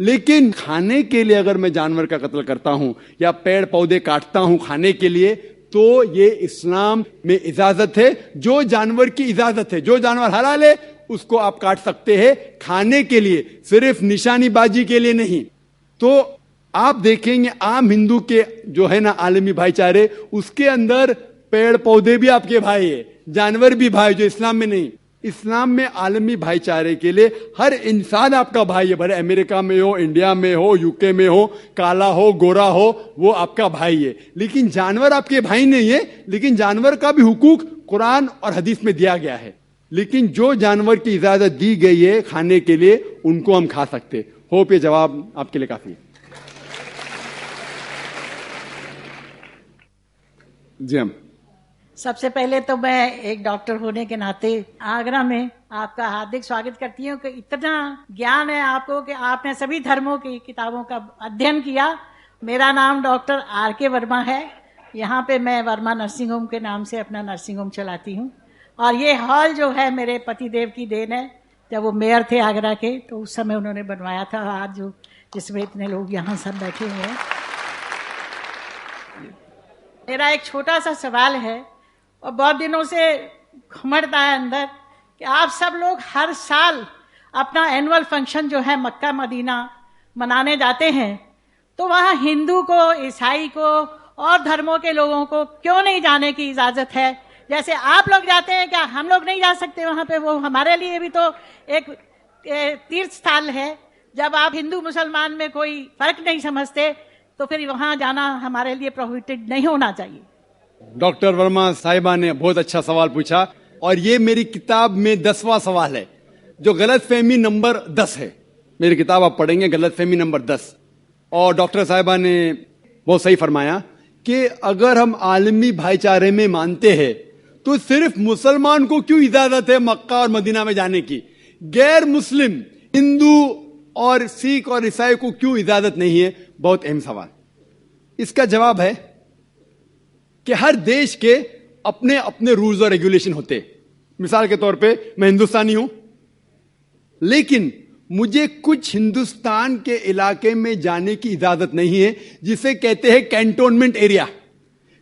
لیکن کھانے کے لیے اگر میں جانور کا قتل کرتا ہوں یا پیڑ پودے کاٹتا ہوں کھانے کے لیے تو یہ اسلام میں اجازت ہے. جو جانور کی اجازت ہے, جو جانور حلال ہے اس کو آپ کاٹ سکتے ہیں کھانے کے لیے, صرف نشانی بازی کے لیے نہیں. تو آپ دیکھیں گے عام ہندو کے جو ہے نا عالمی بھائی چارے, اس کے اندر پیڑ پودے بھی آپ کے بھائی ہیں, جانور بھی بھائی, جو اسلام میں نہیں. اسلام میں عالمی بھائی چارے کے لیے ہر انسان آپ کا بھائی ہے, بھلے امریکہ میں ہو, انڈیا میں ہو, یو کے میں ہو, کالا ہو, گورا ہو, وہ آپ کا بھائی ہے. لیکن جانور آپ کے بھائی نہیں ہے, لیکن جانور کا بھی حقوق قرآن اور حدیث میں دیا گیا ہے. لیکن جو جانور کی اجازت دی گئی ہے کھانے کے لیے ان کو ہم کھا سکتے. ہوپ یہ جواب آپ کے لیے کافی ہے. جی ہم سب سے پہلے تو میں ایک ڈاکٹر ہونے کے ناطے آگرہ میں آپ کا ہاردک سواگت کرتی ہوں کہ اتنا گیان ہے آپ کو کہ آپ نے سبھی دھرموں کی کتابوں کا ادھین کیا. میرا نام ڈاکٹر آر کے ورما ہے. یہاں پہ میں ورما نرسنگ ہوم کے نام سے اپنا نرسنگ ہوم چلاتی ہوں. اور یہ ہال جو ہے میرے پتی دیو کی دین ہے. جب وہ میئر تھے آگرہ کے تو اس سمے انہوں نے بنوایا تھا. آج جو جس میں اتنے لوگ یہاں سب بیٹھے ہوئے ہیں. میرا ایک چھوٹا سا سوال ہے اور بہت دنوں سے گھمڑتا ہے اندر کہ آپ سب لوگ ہر سال اپنا اینول فنکشن جو ہے مکہ مدینہ منانے جاتے ہیں, تو وہاں ہندو کو, عیسائی کو اور دھرموں کے لوگوں کو کیوں نہیں جانے کی اجازت ہے؟ جیسے آپ لوگ جاتے ہیں, کیا ہم لوگ نہیں جا سکتے وہاں پہ؟ وہ ہمارے لیے بھی تو ایک تیرتھ استھل ہے. جب آپ ہندو مسلمان میں کوئی فرق نہیں سمجھتے تو پھر وہاں جانا ہمارے لیے پروہیبٹڈ نہیں ہونا چاہیے. ڈاکٹر ورما صاحبہ نے بہت اچھا سوال پوچھا, اور یہ میری کتاب میں 10واں سوال ہے جو غلط فہمی نمبر 10 ہے. میری کتاب آپ پڑھیں گے, غلط فہمی نمبر 10. اور ڈاکٹر صاحبہ نے بہت صحیح فرمایا کہ اگر ہم عالمی بھائی چارے میں مانتے ہیں تو صرف مسلمان کو کیوں اجازت ہے مکہ اور مدینہ میں جانے کی, غیر مسلم ہندو اور سکھ اور عیسائی کو کیوں اجازت نہیں ہے؟ بہت اہم سوال. اس کا جواب ہے کہ ہر دیش کے اپنے اپنے رولز اور ریگولیشن ہوتے. مثال کے طور پہ میں ہندوستانی ہوں, لیکن مجھے کچھ ہندوستان کے علاقے میں جانے کی اجازت نہیں ہے جسے کہتے ہیں کینٹونمنٹ ایریا.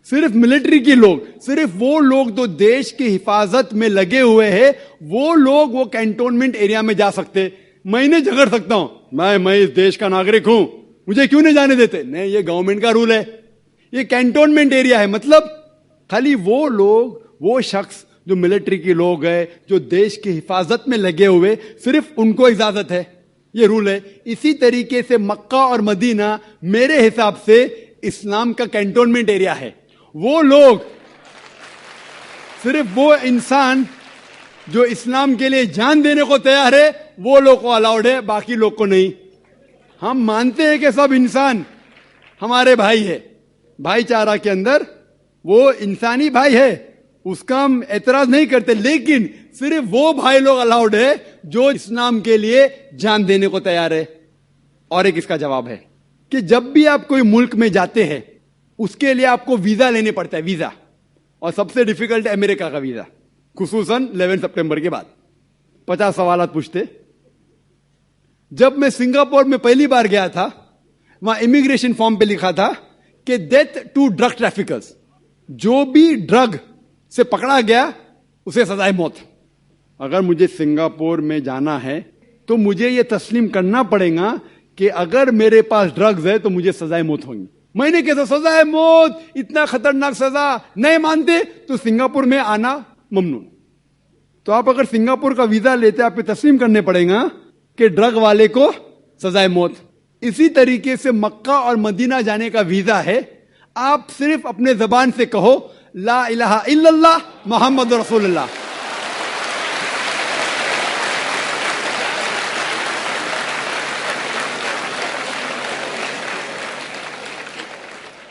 صرف ملٹری کے لوگ, صرف وہ لوگ جو دیش کی حفاظت میں لگے ہوئے ہیں, وہ لوگ وہ کینٹونمنٹ ایریا میں جا سکتے. میں انہیں جھگڑ سکتا ہوں, میں اس دیش کا ناگرک ہوں, مجھے کیوں نہیں جانے دیتے؟ نہیں, یہ گورنمنٹ کا رول ہے. یہ کینٹونمنٹ ایریا ہے, مطلب خالی وہ لوگ, وہ شخص جو ملٹری کے لوگ ہیں, جو دیش کی حفاظت میں لگے ہوئے, صرف ان کو اجازت ہے. یہ رول ہے. اسی طریقے سے مکہ اور مدینہ میرے حساب سے اسلام کا کینٹونمنٹ ایریا ہے. وہ لوگ, صرف وہ انسان جو اسلام کے لیے جان دینے کو تیار ہے, وہ لوگ کو الاؤڈ ہے, باقی لوگ کو نہیں. ہم مانتے ہیں کہ سب انسان ہمارے بھائی ہے, بھائی چارہ کے اندر وہ انسانی بھائی ہے, اس کا ہم اعتراض نہیں کرتے, لیکن صرف وہ بھائی لوگ الاؤڈ ہے جو اسلام کے لیے جان دینے کو تیار ہے. اور ایک اس کا جواب ہے کہ جب بھی آپ کوئی ملک میں جاتے ہیں اس کے لیے آپ کو ویزا لینے پڑتا ہے, ویزا. اور سب سے ڈیفیکلٹ ہے امریکہ کا ویزا, خصوصاً 11 سپٹمبر کے بعد. 50 سوالات پوچھتے. جب میں سنگاپور میں پہلی بار گیا تھا, وہاں امیگریشن فارم پہ لکھا تھا کہ ڈیتھ ٹو ڈرگ ٹریفکرز, جو بھی ڈرگ سے پکڑا گیا اسے سزائے موت. اگر مجھے سنگاپور میں جانا ہے تو مجھے یہ تسلیم کرنا پڑے گا کہ اگر میرے پاس ڈرگز ہے تو مجھے سزائے موت ہوگی. میں نے کہا سزائے موت, اتنا خطرناک سزا, نہیں مانتے تو سنگاپور میں آنا ممنوع. تو آپ اگر سنگاپور کا ویزا لیتے آپ کو تسلیم کرنے پڑے گا کہ ڈرگ والے کو سزائے موت. اسی طریقے سے مکہ اور مدینہ جانے کا ویزا ہے, آپ صرف اپنے زبان سے کہو لا الہ الا اللہ محمد رسول اللہ.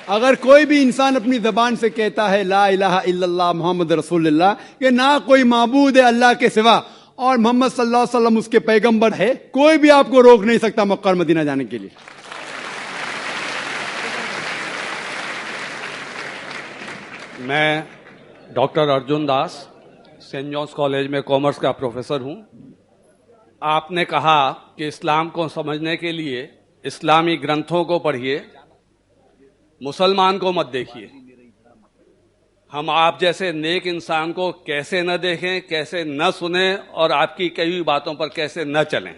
اگر کوئی بھی انسان اپنی زبان سے کہتا ہے لا الہ الا اللہ محمد رسول اللہ, کہ نہ کوئی معبود ہے اللہ کے سوا اور محمد صلی اللہ علیہ وسلم اس کے پیغمبر ہے, کوئی بھی آپ کو روک نہیں سکتا مکہ اور مدینہ جانے کے لیے. میں doctor Arjun Das saint John's college میں کامرس کا پروفیسر ہوں. آپ نے کہا کہ اسلام کو سمجھنے کے لیے اسلامی گرنتھوں کو پڑھیے، مسلمان کو مت دیکھیے. ہم آپ جیسے نیک انسان کو کیسے نہ دیکھیں، کیسے نہ سنیں اور آپ کی کئی ہوئی باتوں پر کیسے نہ چلیں.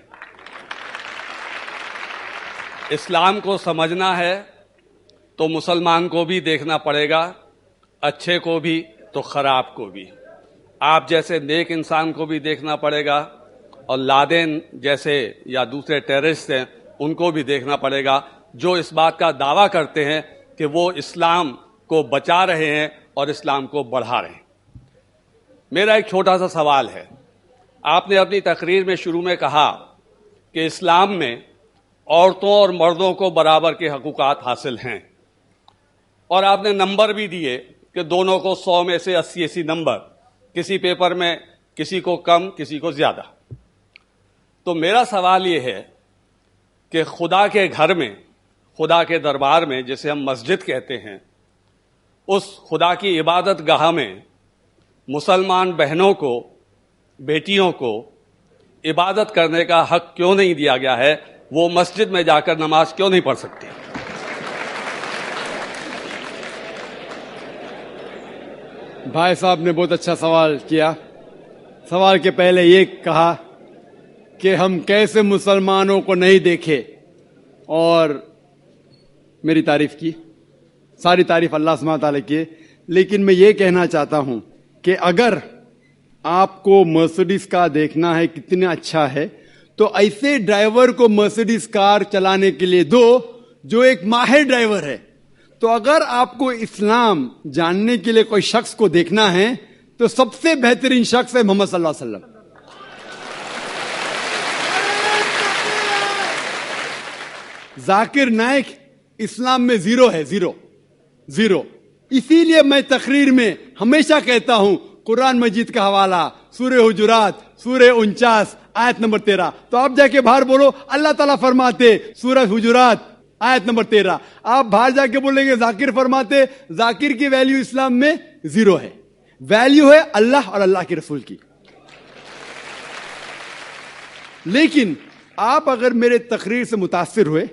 اسلام کو سمجھنا ہے تو مسلمان کو بھی دیکھنا پڑے گا، اچھے کو بھی تو خراب کو بھی. آپ جیسے نیک انسان کو بھی دیکھنا پڑے گا اور لادین جیسے یا دوسرے ٹیررسٹ ہیں ان کو بھی دیکھنا پڑے گا جو اس بات کا دعویٰ کرتے ہیں کہ وہ اسلام کو بچا رہے ہیں اور اسلام کو بڑھا رہے ہیں. میرا ایک چھوٹا سا سوال ہے. آپ نے اپنی تقریر میں شروع میں کہا کہ اسلام میں عورتوں اور مردوں کو برابر کے حقوقات حاصل ہیں، اور آپ نے نمبر بھی دیے کہ دونوں کو 100 میں سے 80 نمبر، کسی پیپر میں کسی کو کم کسی کو زیادہ. تو میرا سوال یہ ہے کہ خدا کے گھر میں، خدا کے دربار میں جسے ہم مسجد کہتے ہیں، اس خدا کی عبادت گاہ میں مسلمان بہنوں کو، بیٹیوں کو عبادت کرنے کا حق کیوں نہیں دیا گیا ہے؟ وہ مسجد میں جا کر نماز کیوں نہیں پڑھ سکتی؟ بھائی صاحب نے بہت اچھا سوال کیا. سوال کے پہلے یہ کہا کہ ہم کیسے مسلمانوں کو نہیں دیکھے، اور میری تعریف کی. ساری تعریف اللہ سبحانہ تعالیٰ کی ہے، لیکن میں یہ کہنا چاہتا ہوں کہ اگر آپ کو مرسڈیز کار دیکھنا ہے کتنا اچھا ہے تو ایسے ڈرائیور کو مرسڈیز کار چلانے کے لیے دو جو ایک ماہر ڈرائیور ہے. تو اگر آپ کو اسلام جاننے کے لیے کوئی شخص کو دیکھنا ہے تو سب سے بہترین شخص ہے محمد صلی اللہ علیہ وسلم. ذاکر نائک اسلام میں زیرو ہے، زیرو. اسی لیے میں تقریر میں ہمیشہ کہتا ہوں قرآن مجید کا حوالہ سورہ حجرات سورہ 49 آیت نمبر 13. تو آپ جا کے باہر بولو اللہ تعالیٰ فرماتے سورہ حجرات آیت نمبر 13. آپ باہر جا کے بولیں گے ذاکر فرماتے. ذاکر کی ویلیو اسلام میں زیرو ہے. ویلیو ہے اللہ اور اللہ کے رسول کی. لیکن آپ اگر میرے تقریر سے متاثر ہوئے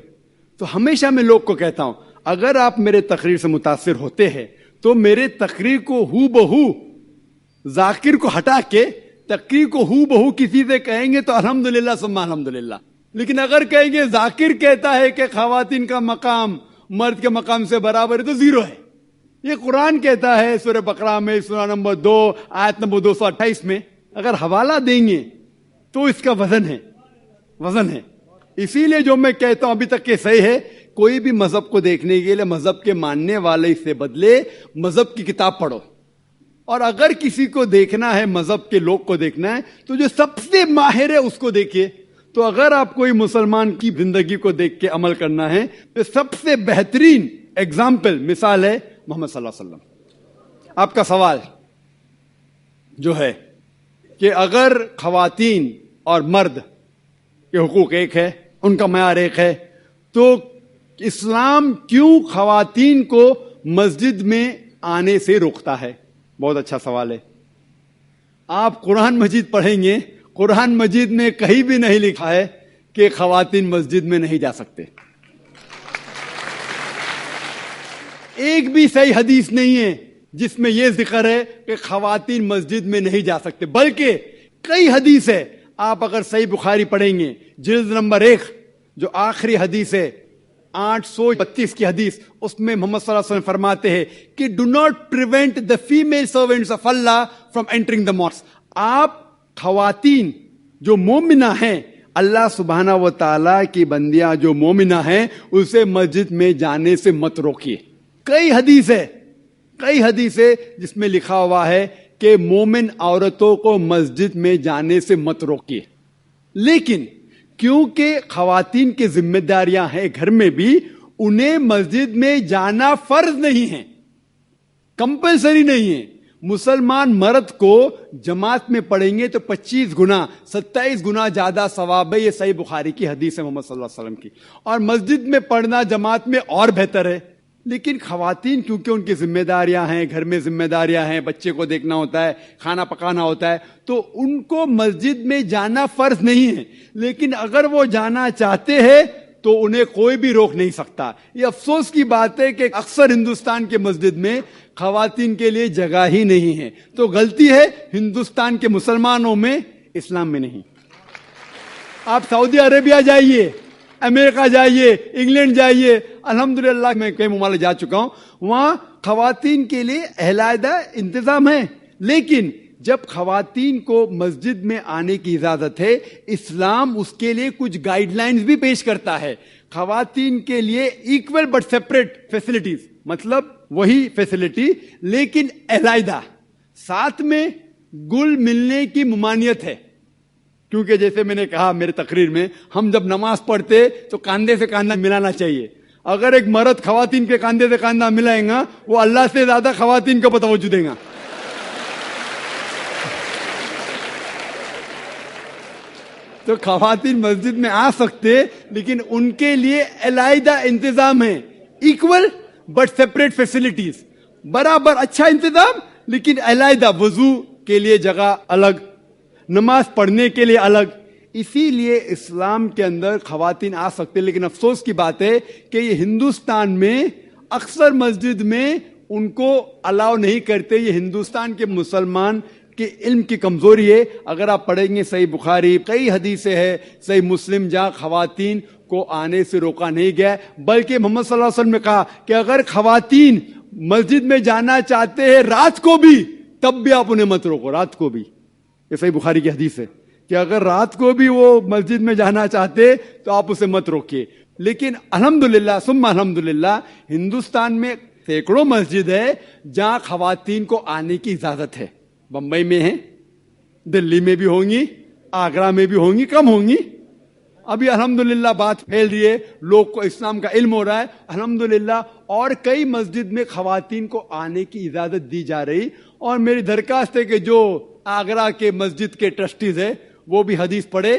تو ہمیشہ میں لوگ کو کہتا ہوں اگر آپ میرے تقریر سے متاثر ہوتے ہیں تو میرے تقریر کو ہو بہو ذاکر کو ہٹا کے تقریر کو ہو بہو کسی سے کہیں گے تو الحمدللہ ثم الحمدللہ. لیکن اگر کہیں گے ذاکر کہتا ہے کہ خواتین کا مقام مرد کے مقام سے برابر ہے تو زیرو ہے. یہ قرآن کہتا ہے سورہ بقرہ میں سورہ نمبر 2 آیت نمبر 228 میں. اگر حوالہ دیں گے تو اس کا وزن ہے. اسی لیے جو میں کہتا ہوں ابھی تک کہ صحیح ہے، کوئی بھی مذہب کو دیکھنے کے لیے مذہب کے ماننے والے سے بدلے مذہب کی کتاب پڑھو. اور اگر کسی کو دیکھنا ہے مذہب کے لوگ کو دیکھنا ہے تو جو سب سے ماہر ہے اس کو دیکھیے. تو اگر آپ کوئی مسلمان کی زندگی کو دیکھ کے عمل کرنا ہے تو سب سے بہترین ایگزامپل مثال ہے محمد صلی اللہ علیہ وسلم. آپ کا سوال جو ہے کہ اگر خواتین اور مرد کے حقوق ایک ہے، ان کا معیار ایک ہے، تو اسلام کیوں خواتین کو مسجد میں آنے سے روکتا ہے؟ بہت اچھا سوال ہے. آپ قرآن مجید پڑھیں گے، قرآن مجید میں کہیں بھی نہیں لکھا ہے کہ خواتین مسجد میں نہیں جا سکتے. ایک بھی صحیح حدیث نہیں ہے جس میں یہ ذکر ہے کہ خواتین مسجد میں نہیں جا سکتے، بلکہ کئی حدیث ہے. آپ اگر صحیح بخاری پڑھیں گے جلد نمبر 1 جو آخری حدیث ہے 832 کی حدیث، اس میں محمد صلی اللہ علیہ وسلم فرماتے ہیں کہ do not prevent the female servants of Allah from entering the mosque. آپ خواتین جو مومنہ ہیں، اللہ سبحانہ و تعالیٰ کی بندیاں جو مومنہ ہیں، اسے مسجد میں جانے سے مت روکیے. کئی حدیث ہے جس میں لکھا ہوا ہے کہ مومن عورتوں کو مسجد میں جانے سے مت روکیے. لیکن کیونکہ خواتین کی ذمہ داریاں ہیں گھر میں بھی، انہیں مسجد میں جانا فرض نہیں ہے، کمپلسری نہیں ہے. مسلمان مرد کو جماعت میں پڑھیں گے تو 25 گنا 27 گنا زیادہ ثواب ہے. یہ صحیح بخاری کی حدیث ہے محمد صلی اللہ علیہ وسلم کی. اور مسجد میں پڑھنا جماعت میں اور بہتر ہے. لیکن خواتین کیونکہ ان کی ذمہ داریاں ہیں، گھر میں ذمہ داریاں ہیں، بچے کو دیکھنا ہوتا ہے، کھانا پکانا ہوتا ہے، تو ان کو مسجد میں جانا فرض نہیں ہے. لیکن اگر وہ جانا چاہتے ہیں تو انہیں کوئی بھی روک نہیں سکتا. یہ افسوس کی بات ہے کہ اکثر ہندوستان کے مسجد میں خواتین کے لیے جگہ ہی نہیں ہے. تو غلطی ہے ہندوستان کے مسلمانوں میں، اسلام میں نہیں. آپ سعودی عربیہ جائیے، امریکہ جائیے، انگلینڈ جائیے، الحمدللہ میں کئی ممالک جا چکا ہوں، وہاں خواتین کے لیے علیحدہ انتظام ہے. لیکن جب خواتین کو مسجد میں آنے کی اجازت ہے، اسلام اس کے لیے کچھ گائیڈ لائنز بھی پیش کرتا ہے. خواتین کے لیے ایکول بٹ سیپریٹ فیسلٹیز، مطلب وہی فیسلٹی لیکن علیحدہ، ساتھ میں گل ملنے کی ممانعت ہے. کیونکہ جیسے میں نے کہا میرے تقریر میں، ہم جب نماز پڑھتے تو کاندھے سے کاندھا ملانا چاہیے. اگر ایک مرد خواتین کے کاندھے سے کاندھا ملائے گا، وہ اللہ سے زیادہ خواتین کو توجہ دے گا. تو خواتین مسجد میں آ سکتے، لیکن ان کے لیے علیحدہ انتظام ہے. ایکول بٹ سیپریٹ فیسلٹیز، برابر اچھا انتظام لیکن علیحدہ. وضو کے لیے جگہ الگ، نماز پڑھنے کے لیے الگ. اسی لیے اسلام کے اندر خواتین آ سکتے. لیکن افسوس کی بات ہے کہ یہ ہندوستان میں اکثر مسجد میں ان کو الاؤ نہیں کرتے. یہ ہندوستان کے مسلمان کہ علم کی کمزوری ہے. اگر آپ پڑھیں گے صحیح بخاری، کئی حدیثیں ہیں، صحیح مسلم، جہاں خواتین کو آنے سے روکا نہیں گیا، بلکہ محمد صلی اللہ علیہ وسلم نے کہا کہ اگر خواتین مسجد میں جانا چاہتے ہیں رات کو بھی، تب بھی آپ انہیں مت روکو. رات کو بھی، یہ صحیح بخاری کی حدیث ہے کہ اگر رات کو بھی وہ مسجد میں جانا چاہتے تو آپ اسے مت روکیے. لیکن الحمدللہ ثم الحمدللہ ہندوستان میں سینکڑوں مسجد ہے جہاں خواتین کو آنے کی اجازت ہے. بمبئی میں ہیں، دلی میں بھی ہوں گی، آگرہ میں بھی ہوں گی، کم ہوں گی. ابھی الحمدللہ بات پھیل رہی ہے، لوگ کو اسلام کا علم ہو رہا ہے الحمدللہ. اور کئی مسجد میں خواتین کو آنے کی اجازت دی جا رہی. اور میری درخواست ہے کہ جو آگرہ کے مسجد کے ٹرسٹیز ہیں وہ بھی حدیث پڑھے.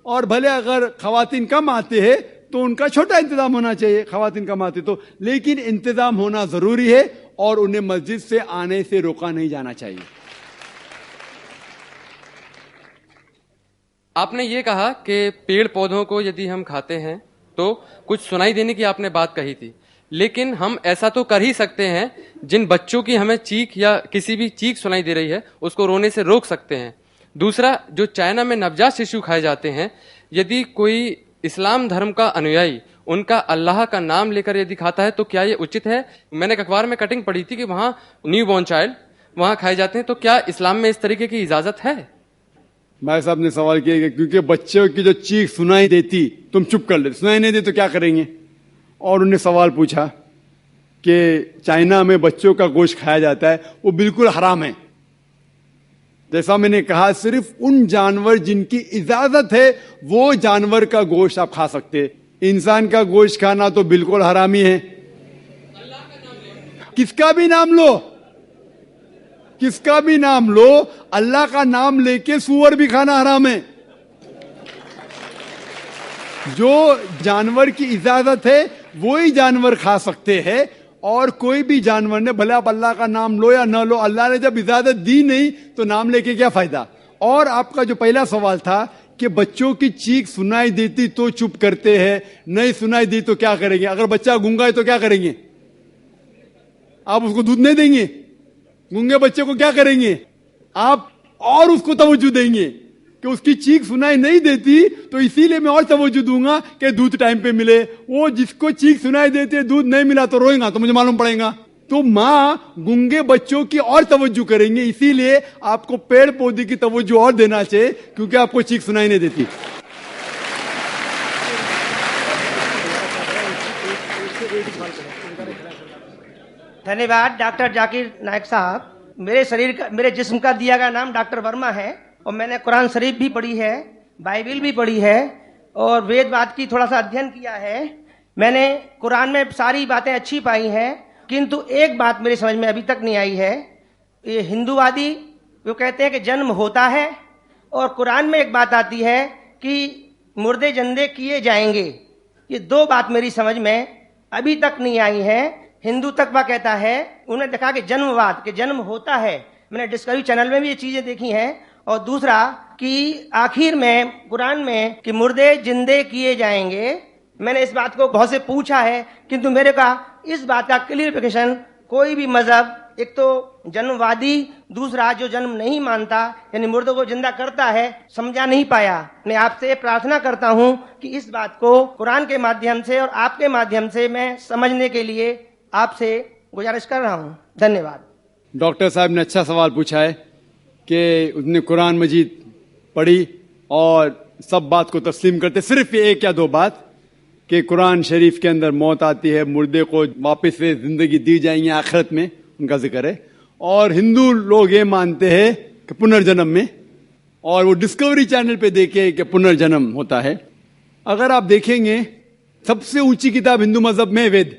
اور بھلے اگر خواتین کم آتے ہیں تو ان کا چھوٹا انتظام ہونا چاہیے، خواتین کم آتے تو، لیکن انتظام ہونا ضروری ہے اور انہیں مسجد سے آنے سے روکا نہیں جانا چاہیے. آپ نے یہ کہا کہ پیڑ پودوں کو یدی ہم کھاتے ہیں تو کچھ سنائی دینے کی آپ نے بات کہی تھی، لیکن ہم ایسا تو کر ہی سکتے ہیں جن بچوں کی ہمیں چیخ یا کسی بھی چیخ سنائی دے رہی ہے اس کو رونے سے روک سکتے ہیں. دوسرا، جو چائنا میں نوجات ششو کھائے جاتے ہیں، یدی کوئی اسلام دھرم کا انویائی ان کا اللہ کا نام لے کر یدی کھاتا ہے تو کیا یہ اچت ہے؟ میں نے ایک اخبار میں کٹنگ پڑھی تھی کہ وہاں نیو بورن چائلڈ وہاں کھائے جاتے ہیں، تو کیا اسلام میں اس طریقے کی اجازت ہے؟ بھائی صاحب نے سوال کیا کہ کیونکہ بچوں کی جو چیخ سنائی دیتی تم چپ کر لیتے، سنائی نہیں دی تو کیا کریں گے. اور انہیں سوال پوچھا کہ چائنا میں بچوں کا گوشت کھایا جاتا ہے، وہ بالکل حرام ہے. جیسا میں نے کہا، صرف ان جانور جن کی اجازت ہے وہ جانور کا گوشت آپ کھا سکتے. انسان کا گوشت کھانا تو بالکل حرامی ہے. کس کا بھی نام لو، کس کا بھی نام لو، اللہ کا نام لے کے سور بھی کھانا حرام ہے. جو جانور کی اجازت ہے وہی جانور کھا سکتے ہیں. اور کوئی بھی جانور نے، بھلے آپ اللہ کا نام لو یا نہ لو، اللہ نے جب اجازت دی نہیں تو نام لے کے کیا فائدہ. اور آپ کا جو پہلا سوال تھا کہ بچوں کی چیخ سنائی دیتی تو چپ کرتے ہیں، نہیں سنائی دی تو کیا کریں گے. اگر بچہ گونگا ہے تو کیا کریں گے؟ آپ اس کو دودھ نہیں دیں گے؟ گونگے بچے کو کیا کریں گے؟ آپ اور اس کو توجہ دیں گے کہ اس کی چیخ سنائی نہیں دیتی تو اسی لیے میں اور توجہ دوں گا کہ دودھ ٹائم پہ ملے. وہ جس کو چیخ سنائی دیتی ہے دودھ نہیں ملا تو روئے گا، تو مجھے معلوم پڑے گا. تو ماں گونگے بچوں کی اور توجہ کریں گے. اسی لیے آپ کو پیڑ پودے کی توجہ اور دینا چاہیے کیونکہ آپ کو چیخ سنائی نہیں دیتی. دھنیہ واد ڈاکٹر ذاکر نائک صاحب. میرے جسم کا دیا گیا نام ڈاکٹر ورما ہے اور میں نے قرآن شریف بھی پڑھی ہے، بائبل بھی پڑھی ہے اور وید واد کی تھوڑا سا ادھین کیا ہے. میں نے قرآن میں ساری باتیں اچھی پائی ہیں، کنتو ایک بات میری سمجھ میں ابھی تک نہیں آئی ہے. یہ ہندووادی وہ کہتے ہیں کہ جنم ہوتا ہے اور قرآن میں ایک بات آتی ہے کہ مردے زندے کیے جائیں گے. یہ دو بات میری سمجھ میں ابھی تک نہیں آئی ہیں. ہندو تقویٰ کہتا ہے، انہوں نے دیکھا کہ جنم واد، کہ جنم ہوتا ہے. میں نے ڈسکوری چینل میں بھی یہ چیزیں دیکھی ہیں. اور دوسرا کہ آخر میں قرآن میں کہ مردے زندے کیے جائیں گے، میں نے اس بات کو بہت سے پوچھا ہے کنتو میرے کا اس بات کا کلیئرفیکیشن کوئی بھی مذہب ایک تو جنم وادی دوسرا جو جنم نہیں مانتا یعنی مردوں کو زندہ کرتا ہے سمجھا نہیں پایا. میں آپ سے پرارتھنا کرتا ہوں کہ اس بات کو قرآن کے مادھیم سے اور آپ کے مادھیم سے میں سمجھنے کے لیے آپ سے گزارش کر رہا ہوں. دھنیہ واد. ڈاکٹر صاحب نے اچھا سوال پوچھا ہے کہ اس نے قرآن مجید پڑھی اور سب بات کو تسلیم کرتے, صرف ایک یا دو بات کہ قرآن شریف کے اندر موت آتی ہے, مردے کو واپس سے زندگی دی جائیں گی آخرت میں, ان کا ذکر ہے. اور ہندو لوگ یہ مانتے ہیں کہ پنرجنم میں, اور وہ ڈسکوری چینل پہ دیکھے کہ پنرجنم ہوتا ہے. اگر آپ دیکھیں گے سب سے اونچی کتاب ہندو مذہب میں وید.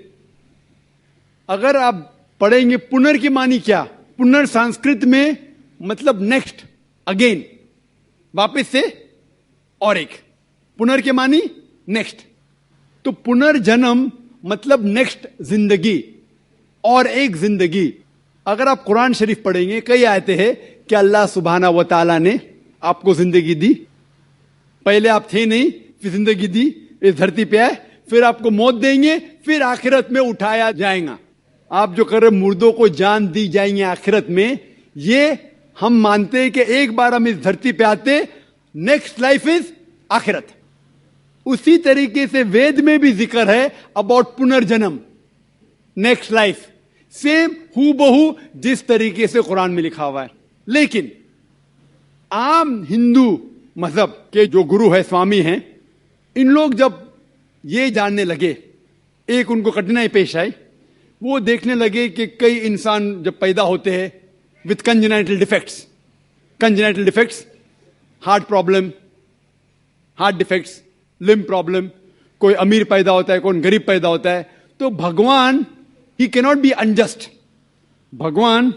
اگر آپ پڑھیں گے پنر کی معنی کیا, پنر سنسکرت میں مطلب نیکسٹ, اگین, واپس سے اور ایک, پنر کے معنی نیکسٹ. تو پنرجنم مطلب نیکسٹ زندگی اور ایک زندگی. اگر آپ قرآن شریف پڑھیں گے کئی آیتیں ہیں کہ اللہ سبحانہ و تعالیٰ نے آپ کو زندگی دی, پہلے آپ تھے نہیں, پھر زندگی دی, اس دھرتی پہ آئے, پھر آپ کو موت دیں گے, پھر آخرت میں اٹھایا جائے گا. آپ جو کر رہے مردوں کو جان دی جائیں گے آخرت میں, یہ ہم مانتے ہیں کہ ایک بار ہم اس دھرتی پہ آتے, نیکسٹ لائف از آخرت. اسی طریقے سے وید میں بھی ذکر ہے اباؤٹ پنرجنم, نیکسٹ لائف, سیم ہو بہو جس طریقے سے قرآن میں لکھا ہوا ہے. لیکن عام ہندو مذہب کے جو گرو ہے, سوامی ہیں, ان لوگ جب یہ جاننے لگے, ایک ان کو کٹھنائی پیش آئی, وہ دیکھنے لگے کہ کئی انسان جب پیدا ہوتے ہیں with congenital defects, heart problem, heart defects, limb problem, کوئی امیر پیدا ہوتا ہے, کوئی غریب پیدا ہوتا ہے. تو بھگوان ہی کینٹ بی انجسٹ, بھگوان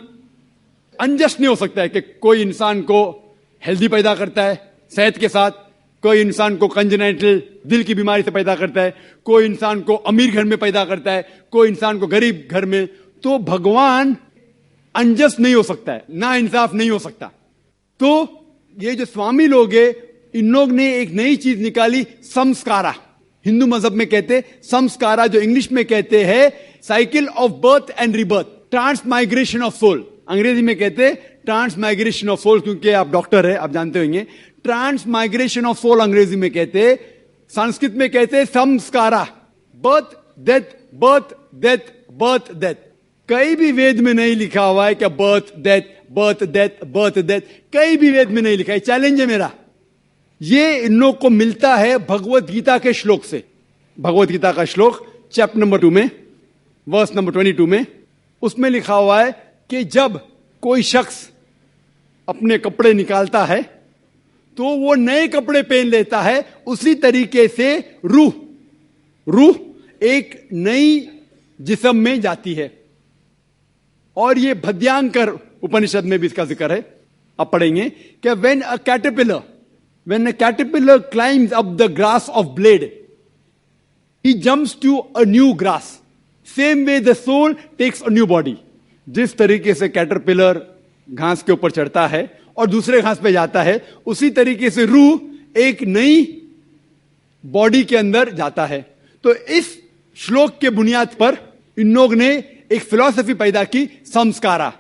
انجسٹ نہیں ہو سکتا ہے کہ کوئی انسان کو ہیلدی پیدا کرتا ہے صحت کے ساتھ, کوئی انسان کو کنجنائٹل دل کی بیماری سے پیدا کرتا ہے, کوئی انسان کو امیر گھر میں پیدا کرتا ہے, کوئی انسان کو غریب گھر میں. تو بھگوان انجسٹ نہیں ہو سکتا ہے, نا انصاف نہیں ہو سکتا. تو یہ جو سوامی لوگ ہیں, ان لوگ نے ایک نئی چیز نکالی, سمسکارا. ہندو مذہب میں کہتے سمسکارا, جو انگلش میں کہتے ہیں cycle of birth and rebirth, transmigration of soul. انگریزی میں کہتے ٹرانس مائگریشن آف سول, کیونکہ آپ ڈاکٹر ہیں آپ جانتے ہوں گے. ٹرانس مائگریشن آف سول انگریزی میں کہتے, سنسکرت میں کہتے سمسکارا, birth death, birth death, birth death. کہیں بھی وید میں نہیں لکھا ہوا ہے کہ birth death, birth death, birth death, کہیں بھی وید میں نہیں لکھا ہے. چیلنج ہے میرا. یہ ان لوگ کو ملتا ہے بھگوت گیتا کے شلوک سے. بھگوت گیتا کا شلوک چیپٹر نمبر 2 میں, ورس نمبر 22 میں, اس میں لکھا ہوا ہے کہ جب کوئی شخص اپنے کپڑے نکالتا ہے تو وہ نئے کپڑے پہن لیتا ہے. اسی طریقے سے روح ایک نئی جسم میں جاتی ہے. اور یہ بھدیانکر اپنشد میں بھی اس کا ذکر ہے, آپ پڑھیں گے کہ when a caterpillar climbs up the grass of blade, he jumps to a new grass. Same way the soul takes a new body. جس طریقے سے کیٹرپلر گھاس کے اوپر چڑھتا ہے اور دوسرے گھاس پہ جاتا ہے, اسی طریقے سے روح ایک نئی باڈی کے اندر جاتا ہے. تو اس شلوک کے بنیاد پر ان لوگ نے ایک فلسفی پیدا کی, سمسکارا,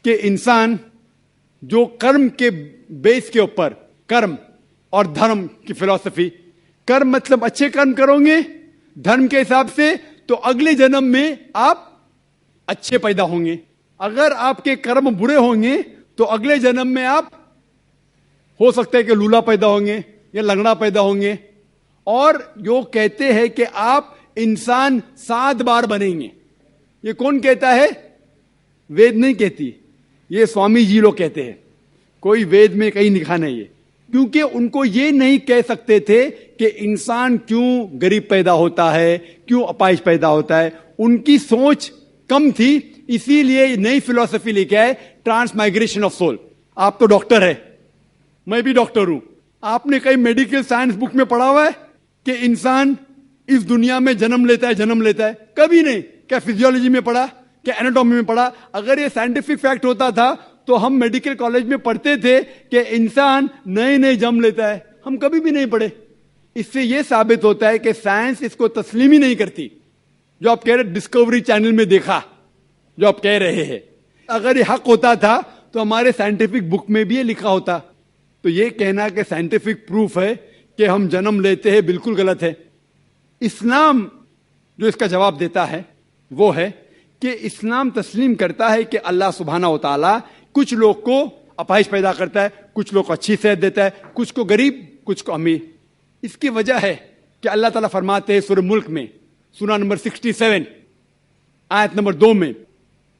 کہ انسان جو کرم کے بیس کے اوپر, کرم اور دھرم کی فلسفی, کرم مطلب اچھے کرم کرو گے دھرم کے حساب سے تو اگلے جنم میں آپ اچھے پیدا ہوں گے. اگر آپ کے کرم برے ہوں گے تو اگلے جنم میں آپ ہو سکتا ہے کہ لولا پیدا ہوں گے یا لنگڑا پیدا ہوں گے. اور جو کہتے ہیں کہ آپ انسان 7 بار بنیں گے, یہ کون کہتا ہے؟ وید نہیں کہتی, یہ سوامی جی لوگ کہتے ہیں. کوئی وید میں کہیں لکھا نہیں ہے, کیونکہ ان کو یہ نہیں کہہ سکتے تھے کہ انسان کیوں غریب پیدا ہوتا ہے, کیوں اپائش پیدا ہوتا ہے. ان کی سوچ کم تھی, اسی لیے نئی فلسفی لے کے آئے, ٹرانس مائگریشن آف سول. آپ تو ڈاکٹر ہے, میں بھی ڈاکٹر ہوں. آپ نے کئی میڈیکل سائنس بک میں پڑھا ہوا ہے کہ انسان اس دنیا میں جنم لیتا ہے؟ کبھی نہیں. کیا فزیولوجی میں پڑھا, کیا ایناٹومی میں پڑھا؟ اگر یہ سائنٹیفک فیکٹ ہوتا تھا تو ہم میڈیکل کالج میں پڑھتے تھے کہ انسان نئے جنم لیتا ہے. ہم کبھی بھی نہیں پڑھے. اس سے یہ ثابت ہوتا ہے کہ سائنس اس کو تسلیم ہی نہیں کرتی. جو آپ کہہ رہے ڈسکوری چینل میں دیکھا جو آپ کہہ رہے ہیں, اگر یہ حق ہوتا تھا تو ہمارے سائنٹیفک بک میں بھی یہ لکھا ہوتا. تو یہ کہنا کہ سائنٹیفک پروف ہے کہ ہم جنم لیتے ہیں بالکل غلط ہے. اسلام جو اس کا جواب دیتا ہے وہ ہے کہ اسلام تسلیم کرتا ہے کہ اللہ سبحانہ و تعالیٰ کچھ لوگ کو اپائش پیدا کرتا ہے, کچھ لوگ کو اچھی صحت دیتا ہے, کچھ کو غریب, کچھ کو امیر. اس کی وجہ ہے کہ اللہ تعالیٰ فرماتے ہیں سورہ ملک میں سورہ نمبر 67 آیت نمبر 2 میں,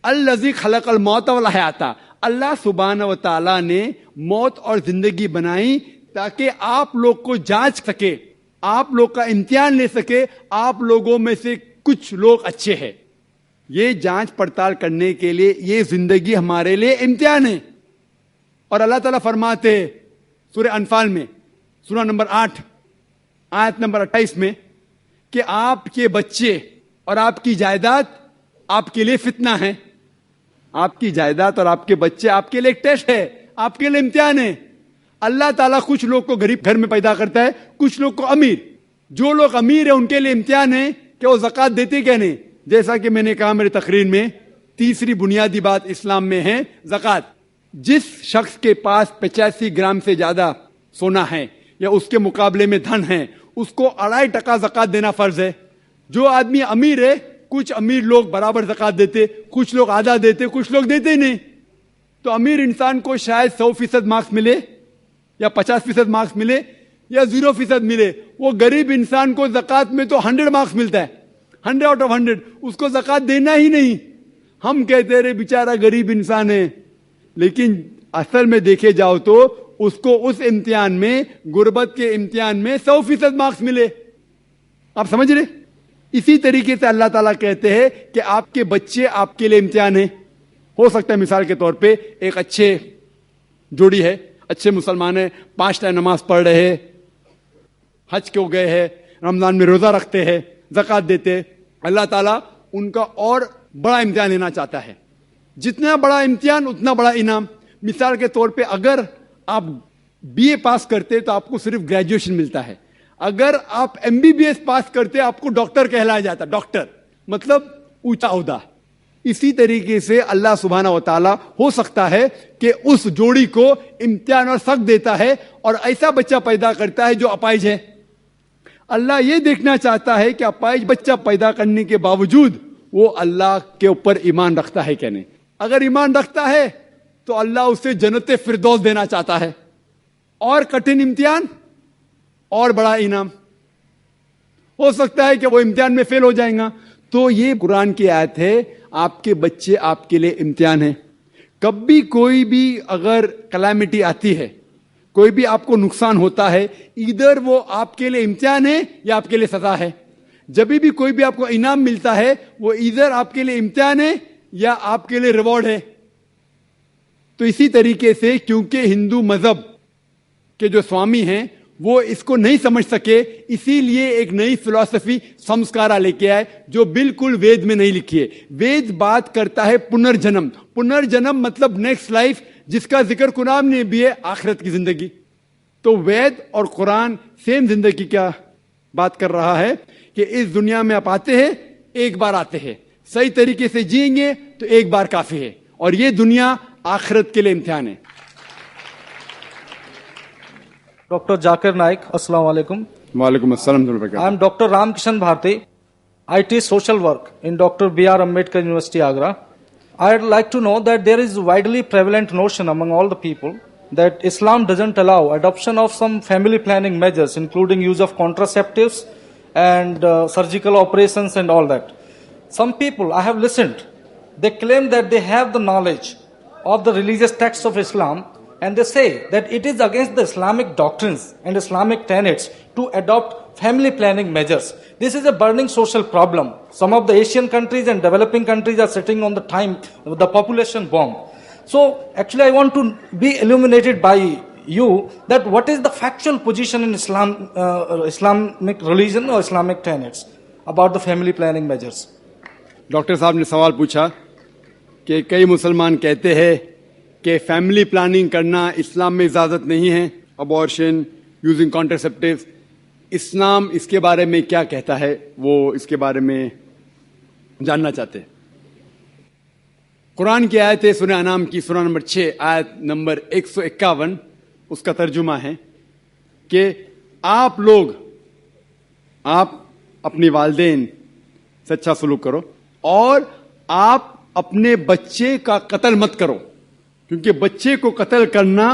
الذی خلق الموت والحیات, اللہ سبحانہ و تعالیٰ نے موت اور زندگی بنائی تاکہ آپ لوگ کو جانچ سکے, آپ لوگ کا امتحان لے سکے, آپ لوگوں میں سے کچھ لوگ اچھے ہیں. یہ جانچ پڑتال کرنے کے لیے یہ زندگی ہمارے لیے امتحان ہے. اور اللہ تعالیٰ فرماتے ہیں سورہ انفال میں سورہ نمبر 8 آیت نمبر 28 میں کہ آپ کے بچے اور آپ کی جائیداد آپ کے لیے فتنہ ہے. آپ کی جائیداد اور آپ کے بچے آپ کے لیے ایک ٹیسٹ ہے, آپ کے لیے امتحان ہے. اللہ تعالیٰ کچھ لوگ کو غریب گھر میں پیدا کرتا ہے, کچھ لوگ کو امیر. جو لوگ امیر ہیں ان کے لیے امتحان ہے کہ وہ زکوٰۃ دیتے کیا نہیں. جیسا کہ میں نے کہا میری تقریر میں, تیسری بنیادی بات اسلام میں ہے زکوٰۃ. جس شخص کے پاس 85 گرام سے زیادہ سونا ہے یا اس کے مقابلے میں دھن ہے, اس کو 2.5% زکوٰۃ دینا فرض ہے. جو آدمی امیر ہے, کچھ امیر لوگ برابر زکوٰۃ دیتے, کچھ لوگ آدھا دیتے, کچھ لوگ دیتے نہیں. تو امیر انسان کو شاید 100% مارکس ملے یا 50% مارکس ملے یا 0% ملے. وہ غریب انسان کو زکوٰۃ میں تو 100 مارکس ملتا ہے, 100 آؤٹ آف 100. اس کو زکوٰۃ دینا ہی نہیں. ہم کہتے رہے بیچارہ غریب انسان ہے, لیکن اصل میں دیکھے جاؤ تو اس کو اس امتحان میں, غربت کے امتحان میں 100% مارکس ملے. آپ سمجھ رہے؟ اسی طریقے سے اللہ تعالیٰ کہتے ہیں کہ آپ کے بچے آپ کے لیے امتحان ہے. ہو سکتا ہے مثال کے طور پہ ایک اچھے جوڑی ہے, اچھے مسلمان ہیں, 5 ٹائم نماز پڑھ رہے ہیں, حج کو گئے ہیں, رمضان میں روزہ رکھتے ہیں, زکوٰۃ دیتے. اللہ تعالیٰ ان کا اور بڑا امتحان لینا چاہتا ہے. جتنا بڑا امتحان اتنا بڑا انعام. مثال کے طور پہ اگر آپ BA پاس کرتے تو آپ کو صرف گریجویشن ملتا ہے. اگر آپ MBBS پاس کرتے آپ کو ڈاکٹر کہلایا جاتا. ڈاکٹر مطلب اونچا عہدہ. اسی طریقے سے اللہ سبحانہ و تعالیٰ ہو سکتا ہے کہ اس جوڑی کو امتحان اور سخت دیتا ہے اور ایسا بچہ پیدا کرتا ہے جو اپائج ہے. اللہ یہ دیکھنا چاہتا ہے کہ اپائج بچہ پیدا کرنے کے باوجود وہ اللہ کے اوپر ایمان رکھتا ہے کہ نہیں. اگر ایمان رکھتا ہے تو اللہ اسے جنت فردوس دینا چاہتا ہے. اور کٹھن امتحان اور بڑا انعام. ہو سکتا ہے کہ وہ امتحان میں فیل ہو جائیں گا. تو یہ قرآن کی آیت ہے, آپ کے بچے آپ کے لیے امتحان ہے. کبھی کوئی بھی اگر کلیمٹی آتی ہے, کوئی بھی آپ کو نقصان ہوتا ہے, ادھر وہ آپ کے لیے امتحان ہے یا آپ کے لیے سزا ہے. جب بھی کوئی بھی آپ کو انعام ملتا ہے وہ ادھر آپ کے لیے امتحان ہے یا آپ کے لیے ریوارڈ ہے. تو اسی طریقے سے کیونکہ ہندو مذہب کے جو سوامی ہیں وہ اس کو نہیں سمجھ سکے, اسی لیے ایک نئی فلسفی سمسکارا لے کے آئے جو بالکل وید میں نہیں لکھی ہے. وید بات کرتا ہے پنرجنم. پنرجنم مطلب نیکسٹ لائف, جس کا ذکر قرآن نے بھی ہے, آخرت کی زندگی. تو وید اور قرآن سیم زندگی کا بات کر رہا ہے کہ اس دنیا میں آپ آتے ہیں, ایک بار آتے ہیں, صحیح طریقے سے جئیں گے تو ایک بار کافی ہے, اور یہ دنیا آخرت کے لیے امتحان ہے. Dr. Zakir Naik, Assalamu alaikum. وعلیکم السلام. I am Dr. Ram Kishan Bharti. I teach social work in Dr. B.R. Ambedkar University, Agra. I would like to know that there is widely prevalent notion among all the people that Islam doesn't allow adoption of some family planning measures, including use of contraceptives and surgical operations and all that. Some people, I have listened, they claim that they have the knowledge of the religious texts of Islam, and they say that it is against the Islamic doctrines and Islamic tenets to adopt family planning measures. This is a burning social problem. Some of the Asian countries and developing countries are sitting on the population bomb. So actually I want to be illuminated by you that what is the factual position in Islam, Islamic religion or Islamic tenets about the family planning measures. Doctor صاحب نے سوال پوچھا کہ کئی مسلمان کہتے ہیں کہ فیملی پلاننگ کرنا اسلام میں اجازت نہیں ہے, ابارشن, یوزنگ کانٹرسیپٹیوز. اسلام اس کے بارے میں کیا کہتا ہے وہ اس کے بارے میں جاننا چاہتے ہیں. قرآن کی آیت ہے سورہ انعام کی سورہ نمبر 6 آیت نمبر 151. اس کا ترجمہ ہے کہ آپ لوگ اپنے والدین سے اچھا سلوک کرو اور آپ اپنے بچے کا قتل مت کرو، کیونکہ بچے کو قتل کرنا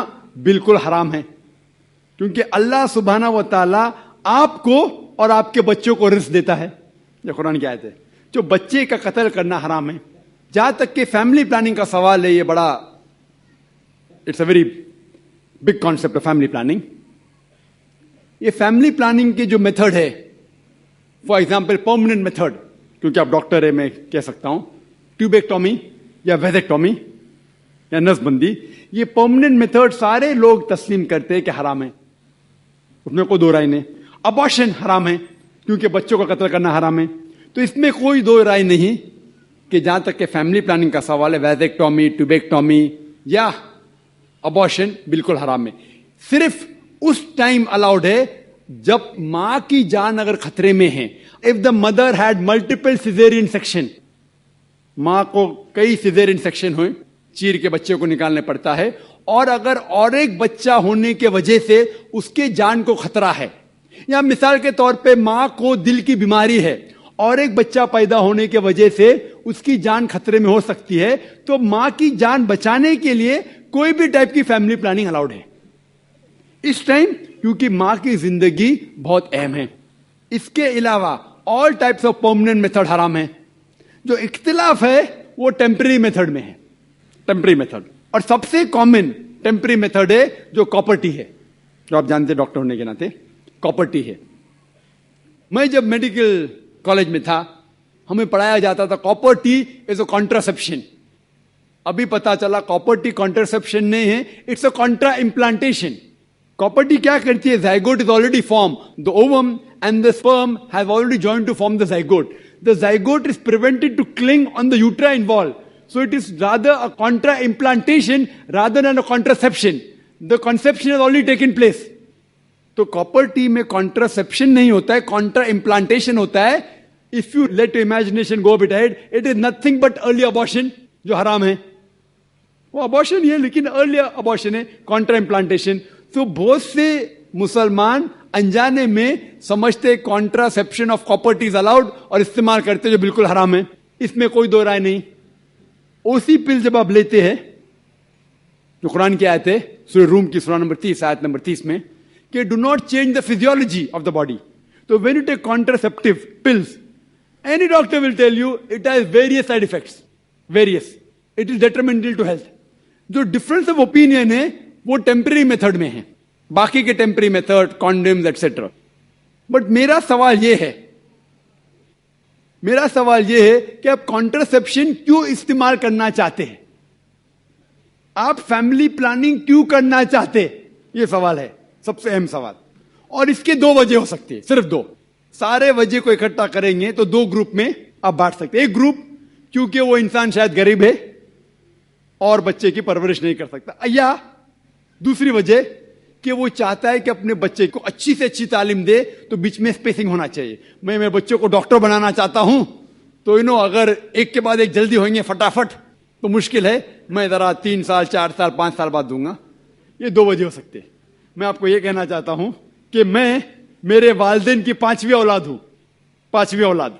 بالکل حرام ہے، کیونکہ اللہ سبحانہ و تعالی آپ کو اور آپ کے بچوں کو رزق دیتا ہے. یہ قرآن کی آیت ہے. جو بچے کا قتل کرنا حرام ہے. جہاں تک کہ فیملی پلاننگ کا سوال ہے، یہ بڑا it's a very big concept of family planning. یہ فیملی پلاننگ کے جو میتھڈ ہے، فار ایگزامپل پرماننٹ میتھڈ، کیونکہ آپ ڈاکٹر ہے میں کہہ سکتا ہوں، ٹیوبیکٹومی یا ویزیکٹومی یا نس بندی، یہ پرماننٹ میتھڈ سارے لوگ تسلیم کرتے ہیں کہ حرام ہے، اس میں کوئی دو رائے نہیں. ابارشن حرام ہے کیونکہ بچوں کا قتل کرنا حرام ہے. تو اس میں کوئی دو رائے نہیں کہ جہاں تک کہ فیملی پلاننگ کا سوال ہے، ویزیکٹومی، ٹیوبیکٹومی یا ابارشن بالکل حرام ہے. صرف اس ٹائم الاؤڈ ہے جب ماں کی جان اگر خطرے میں ہے. If the mother had multiple caesarean section, ماں کو کئی سیزیرین سیکشن ہوئے، چیر کے بچے کو نکالنے پڑتا ہے، اور اگر اور ایک بچہ ہونے کے وجہ سے اس کے جان کو خطرہ ہے، یا مثال کے طور پہ ماں کو دل کی بیماری ہے اور ایک بچہ پیدا ہونے کے وجہ سے اس کی جان خطرے میں ہو سکتی ہے، تو ماں کی جان بچانے کے لیے کوئی بھی ٹائپ کی فیملی پلاننگ الاؤڈ ہے اس ٹائم، کیونکہ ماں کی زندگی بہت اہم ہے. اس کے علاوہ all types of permanent method حرام ہے. جو اختلاف ہے وہ ٹیمپرری میتھڈ میں ہے. ٹیمپرری میتھڈ، اور سب سے کامن ٹیمپرری میتھڈ ہے جو کاپرٹی ہے، جو آپ جانتے ڈاکٹر ہونے کے ناطے کاپرٹی ہے. میں جب میڈیکل کالج میں تھا ہمیں پڑھایا جاتا تھا کاپرٹی از اے کانٹراسیپشن. ابھی پتا چلا کاپرٹی کانٹراسیپشن نہیں ہے، اٹس اے کانٹرا امپلانٹیشن. کاپرٹی کیا کرتی ہے؟ Zygote is already form, the ovum and the sperm have already joined to form the zygote. The zygote is prevented to cling on the uterine wall. So it is rather a contra-implantation rather than a contraception. The conception has already taken place. تو کاپرٹی میں contraception نہیں ہوتا ہے، contra-implantation ہوتا ہے. If you let your imagination go a bit ahead, it is nothing but early abortion جو حرام ہے. وہ abortion ہی ہے لیکن early abortion ہے، contra-implantation. تو بہت سے مسلمان انجانے میں سمجھتے کانٹراسیپشن آف کاپرٹی از الاؤڈ اور استعمال کرتے جو بالکل حرام ہے. اس میں کوئی دو رائے نہیں. اسی پل جب آپ لیتے ہیں جو قرآن کی آیت ہے سورہ روم کی سورہ نمبر 30 آیت نمبر 30 میں کہ do not change the physiology of the body. تو when you take contraceptive pills any doctor will tell you it has various side effects, various, it is detrimental to health. جو difference of opinion ہے وہ temporary method میں ہے، باقی کے temporary method condoms etcetera. But میرا سوال یہ ہے کہ آپ کانٹرسیپشن کیوں استعمال کرنا چاہتے ہیں؟ آپ فیملی پلاننگ کیوں کرنا چاہتے؟ یہ سوال ہے، سب سے اہم سوال. اور اس کے دو وجہ ہو سکتی ہے، صرف دو. سارے وجہ کو اکٹھا کریں گے تو دو گروپ میں آپ بانٹ سکتے. ایک گروپ کیونکہ وہ انسان شاید غریب ہے اور بچے کی پرورش نہیں کر سکتا، یا دوسری وجہ کہ وہ چاہتا ہے کہ اپنے بچے کو اچھی سے اچھی تعلیم دے تو بیچ میں اسپیسنگ ہونا چاہیے. میں میرے بچوں کو ڈاکٹر بنانا چاہتا ہوں تو اگر ایک کے بعد ایک جلدی ہوئیں گے فٹافٹ تو مشکل ہے، میں ذرا 3 سال 4 سال 5 سال بعد دوں گا. یہ دو وجہ ہو سکتے. میں آپ کو یہ کہنا چاہتا ہوں کہ میں میرے والدین کی 5ویں اولاد ہوں، 5ویں اولاد،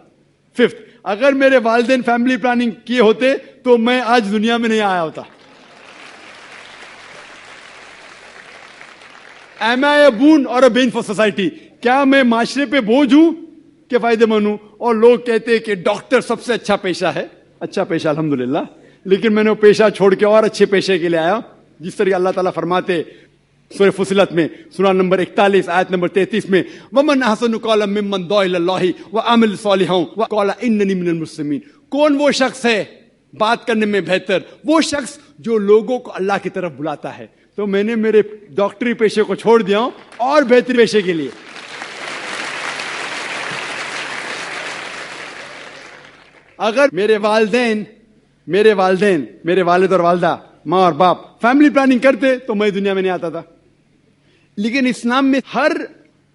5th. اگر میرے والدین فیملی پلاننگ کیے ہوتے تو میں آج دنیا میں نہیں آیا ہوتا. Am I a boon or a bane for society? کیا میں معاشرے پہ بوجھ ہوں کہ فائدہ مند ہوں؟ اور لوگ کہتے ہیں کہ ڈاکٹر سب سے اچھا پیشہ ہے. اچھا پیشہ الحمدللہ، لیکن میں نے وہ پیشہ چھوڑ کے اور اچھے پیشے کے لیے آیا. جس طرح اللہ تعالیٰ فرماتے سورہ فصلت میں سورہ نمبر 41 آیت نمبر 33 میں وَمَنْ أَحْسَنُ قَوْلًا مِّمَّنْ دَعَا إِلَى اللَّهِ وَعَمِلَ صَالِحًا وَقَالَ إِنَّنِي مِنَ الْمُسْلِمِينَ. کون وہ شخص ہے بات کرنے میں بہتر؟ وہ شخص جو لوگوں کو اللہ کی طرف بلاتا ہے. تو میں نے میرے ڈاکٹری پیشے کو چھوڑ دیا ہوں اور بہتر پیشے کے لیے. اگر میرے والد اور والدہ، ماں اور باپ فیملی پلاننگ کرتے تو میں دنیا میں نہیں آتا تھا. لیکن اسلام میں ہر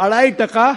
2.5%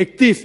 31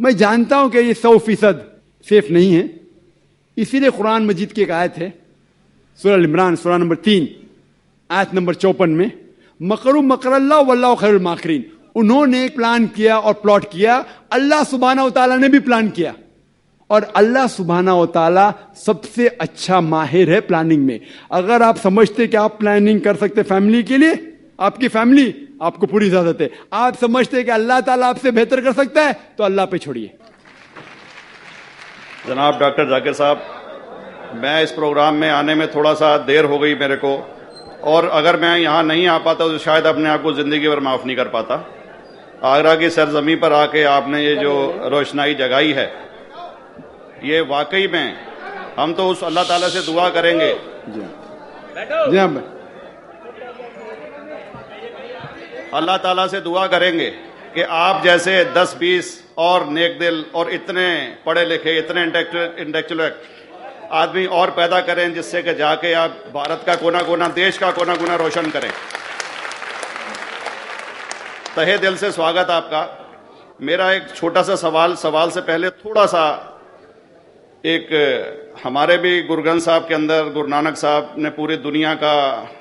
میں جانتا ہوں کہ یہ 100% سیف نہیں ہے، اسی لیے قرآن مجید کی ایک آیت ہے سورہ عمران سورہ نمبر 3 آیت نمبر 54 میں، مکروا مکر اللہ واللہ خیر الماکرین. انہوں نے پلان کیا اور پلاٹ کیا، اللہ سبحانہ و تعالیٰ نے بھی پلان کیا، اور اللہ سبحانہ و تعالیٰ سب سے اچھا ماہر ہے پلاننگ میں. اگر آپ سمجھتے کہ آپ پلاننگ کر سکتے فیملی کے لیے، آپ کی فیملی، آپ کو پوری اجازت ہے. آپ سمجھتے کہ اللہ تعالیٰ آپ سے بہتر کر سکتا ہے تو اللہ پہ چھوڑیے. جناب ڈاکٹر ذاکر صاحب، میں اس پروگرام میں آنے میں تھوڑا سا دیر ہو گئی میرے کو، اور اگر میں یہاں نہیں آ پاتا تو شاید اپنے آپ کو زندگی بھر معاف نہیں کر پاتا. آگرہ کی سرزمین پر آ کے آپ نے یہ جو روشنائی جگائی ہے، یہ واقعی میں ہم تو اس اللہ تعالیٰ سے دعا کریں گے. اللہ تعالیٰ سے دعا کریں گے کہ آپ جیسے 10-20 اور نیک دل اور اتنے پڑھے لکھے، اتنے انٹلیکچوئل آدمی اور پیدا کریں، جس سے کہ جا کے آپ بھارت کا کونا کونا، دیش کا کونا کونا روشن کریں. تہے دل سے سواگت آپ کا. میرا ایک چھوٹا سا سوال سے پہلے تھوڑا سا، ایک ہمارے بھی گرو گرنتھ صاحب کے اندر گرو نانک صاحب نے پوری دنیا کا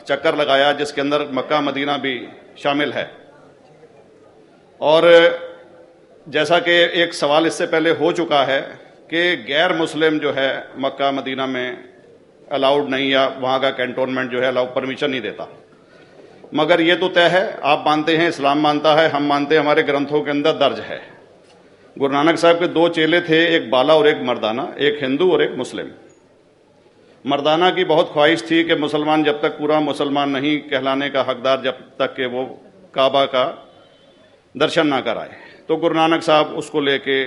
چکر لگایا، جس کے اندر مکہ مدینہ بھی شامل ہے. اور جیسا کہ ایک سوال اس سے پہلے ہو چکا ہے کہ غیر مسلم جو ہے مکہ مدینہ میں الاؤڈ نہیں، یا وہاں کا کینٹونمنٹ جو ہے پرمیشن نہیں دیتا. مگر یہ تو طے ہے، آپ مانتے ہیں، اسلام مانتا ہے، ہم مانتے ہیں، ہمارے گرنتھوں کے اندر درج ہے. گرو نانک صاحب کے 2 چیلے تھے، ایک بالا اور ایک مردانہ، ایک ہندو اور ایک مسلم. مردانہ کی بہت خواہش تھی کہ مسلمان جب تک پورا مسلمان نہیں کہلانے کا حقدار، جب تک کہ وہ کعبہ کا درشن نہ کرائے، تو گرو نانک صاحب اس کو لے کے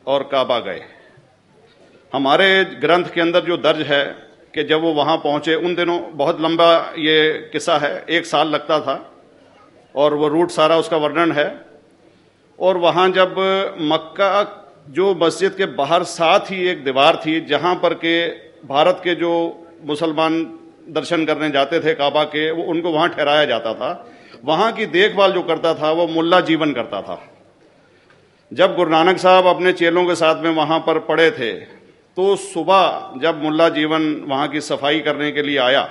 اور کعبہ گئے. ہمارے گرنتھ کے اندر جو درج ہے کہ جب وہ وہاں پہنچے، ان دنوں بہت لمبا یہ قصہ ہے، 1 سال لگتا تھا، اور وہ روٹ سارا اس کا ورنن ہے. اور وہاں جب مکہ جو مسجد کے باہر ساتھ ہی ایک دیوار تھی، جہاں پر کہ بھارت کے جو مسلمان درشن کرنے جاتے تھے کعبہ کے، وہ ان کو وہاں ٹھہرایا جاتا تھا. وہاں کی دیکھ بھال جو کرتا تھا وہ ملا جیون کرتا تھا. جب گرو نانک صاحب اپنے چیلوں کے ساتھ میں وہاں پر پڑے تھے، تو صبح جب ملا جیون وہاں کی صفائی کرنے کے لیے آیا،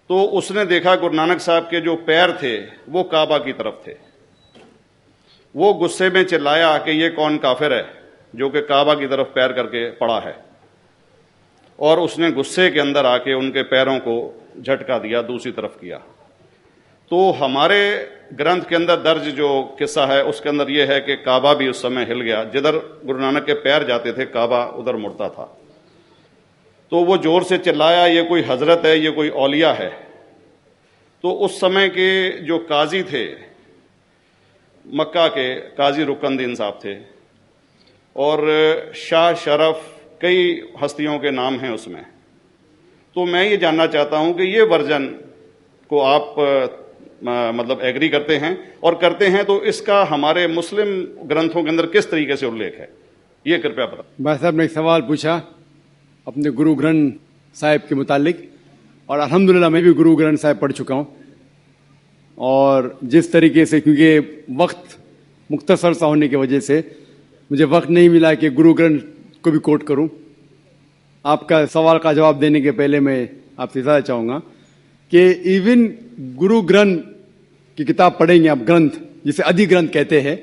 تو اس نے دیکھا گرو نانک صاحب کے جو پیر تھے وہ کعبہ کی طرف تھے. وہ غصے میں چلایا کہ یہ کون کافر ہے جو کہ کعبہ کی طرف پیر کر کے پڑا ہے، اور اس نے غصے کے اندر آ کے ان کے پیروں کو جھٹکا دیا، دوسری طرف کیا. تو ہمارے گرنتھ کے اندر درج جو قصہ ہے اس کے اندر یہ ہے کہ کعبہ بھی اس سمے ہل گیا، جدھر گرو نانک کے پیر جاتے تھے کعبہ ادھر مڑتا تھا. تو وہ زور سے چلایا، یہ کوئی حضرت ہے، یہ کوئی اولیاء ہے. تو اس سمے کے جو قاضی تھے مکہ کے، قاضی رکن الدین صاحب تھے، اور شاہ شرف، کئی ہستیوں کے نام ہیں اس میں. تو میں یہ جاننا چاہتا ہوں کہ یہ ورژن کو آپ مطلب ایگری کرتے ہیں، اور کرتے ہیں تو اس کا ہمارے مسلم گرنتھوں کے اندر کس طریقے سے الیکھ ہے، یہ کرپیا بتائیں. بھائی صاحب نے ایک سوال پوچھا اپنے گرو گرنتھ صاحب کے متعلق، اور الحمدللہ میں بھی گرو گرنتھ صاحب پڑھ چکا ہوں. اور جس طریقے سے، کیونکہ وقت مختصر سا ہونے کی وجہ سے مجھے وقت نہیں ملا کہ گرو گرنتھ کو بھی کوٹ کروں. آپ کا سوال کا جواب دینے کے پہلے میں آپ سے زیادہ چاہوں گا کہ ایون گرو گرنتھ کی کتاب پڑھیں گے آپ، گرنتھ جسے ادھی گرنتھ کہتے ہیں،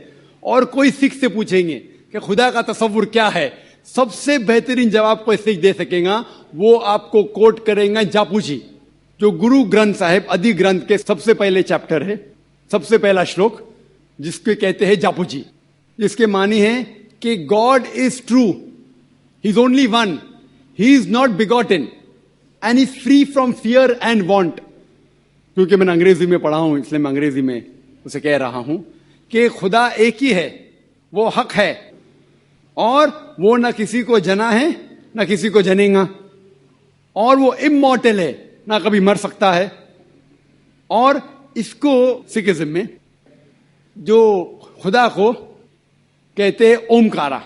اور کوئی سکھ سے پوچھیں گے کہ خدا کا تصور کیا ہے، سب سے بہترین جواب کوئی سکھ دے سکے گا، وہ آپ کو کوٹ کریں گا جاپو جی، جو گرو گرنتھ صاحب ادھی گرنتھ کے سب سے پہلے چیپٹر ہے، سب سے پہلا شلوک، جس کو کہتے ہیں جاپو جی، جس کے معنی ہے کہ God is true, he is only one, he is not begotten and is free from fear and want. کیونکہ میں نے انگریزی میں پڑھا ہوں، اس لیے میں انگریزی میں اسے کہہ رہا ہوں کہ خدا ایک ہی ہے، وہ حق ہے، اور وہ نہ کسی کو جنا ہے نہ کسی کو جنے گا، اور وہ امورٹل ہے، نہ کبھی مر سکتا ہے. اور اس کو سکھزم میں جو خدا کو کہتے ہیں اومکارا،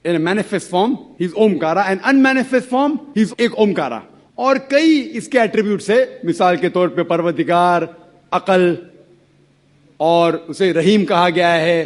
in a manifest form he is omkara, and unmanifest form he is ایک اومکارا. اور کئی اس کے ایٹریبیوٹس ہے، مثال کے طور پہ پروردگار، عقل، اور اسے رحیم کہا گیا ہے،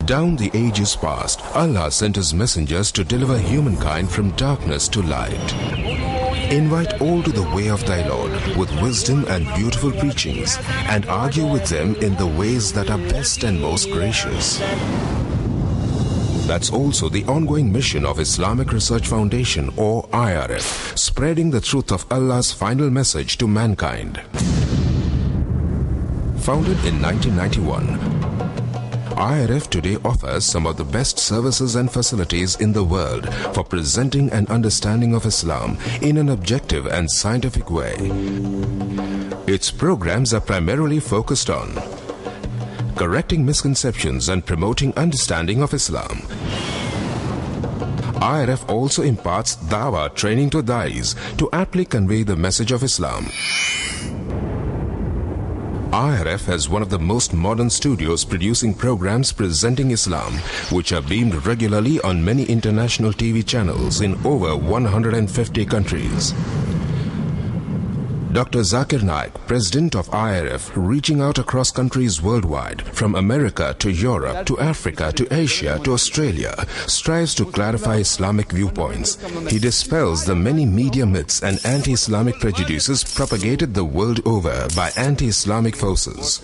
Down the ages past, Allah sent His messengers to deliver humankind from darkness to light. Invite all to the way of thy Lord with wisdom and beautiful preachings, and argue with them in the ways that are best and most gracious. That's also the ongoing mission of Islamic Research Foundation, or IRF, spreading the truth of Allah's final message to mankind. Founded in 1991, IRF today offers some of the best services and facilities in the world for presenting an understanding of Islam in an objective and scientific way. Its programs are primarily focused on correcting misconceptions and promoting understanding of Islam. IRF also imparts dawah training to da'is to aptly convey the message of Islam. IRF has one of the most modern studios producing programs presenting Islam, which are beamed regularly on many international TV channels in over 150 countries. Dr. Zakir Naik, president of IRF, reaching out across countries worldwide, from America to Europe to Africa to Asia to Australia, strives to clarify Islamic viewpoints. He dispels the many media myths and anti-Islamic prejudices propagated the world over by anti-Islamic forces.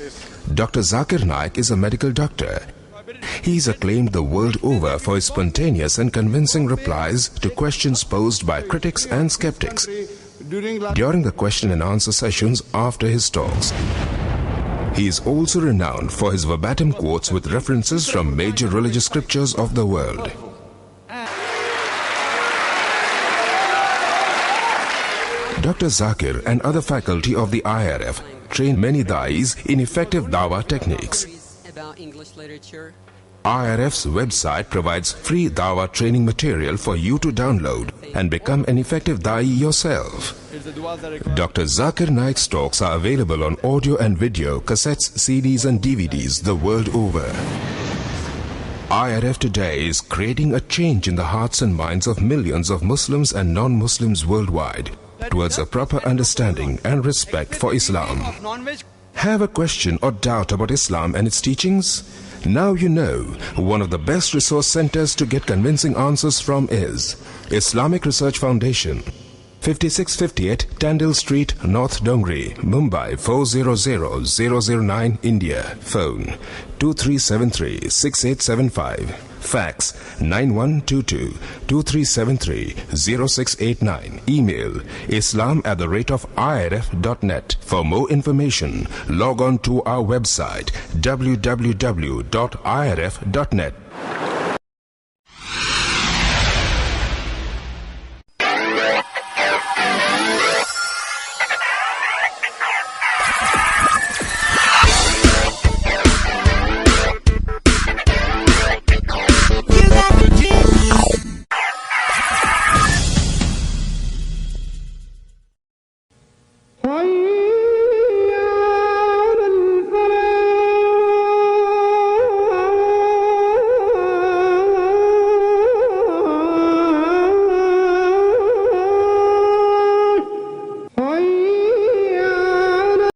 Dr. Zakir Naik is a medical doctor. He is acclaimed the world over for his spontaneous and convincing replies to questions posed by critics and skeptics during the question and answer sessions after his talks. He is also renowned for his verbatim quotes with references from major religious scriptures of the world. Dr. Zakir and other faculty of the IRF train many da'is in effective dawah techniques. About English literature. IRF's website provides free dawah training material for you to download and become an effective da'i yourself. Dr. Zakir Naik's talks are available on audio and video, cassettes, CDs and DVDs the world over. IRF today is creating a change in the hearts and minds of millions of Muslims and non-Muslims worldwide towards a proper understanding and respect for Islam. Have a question or doubt about Islam and its teachings? Now you know. One of the best resource centers to get convincing answers from is Islamic Research Foundation, 5658 Tandil Street, North Dongri, Mumbai 400009, India. Phone 2373-6875. Fax 9122-2373-0689. Email islam@irf.net. For more information, log on to our website www.irf.net. Why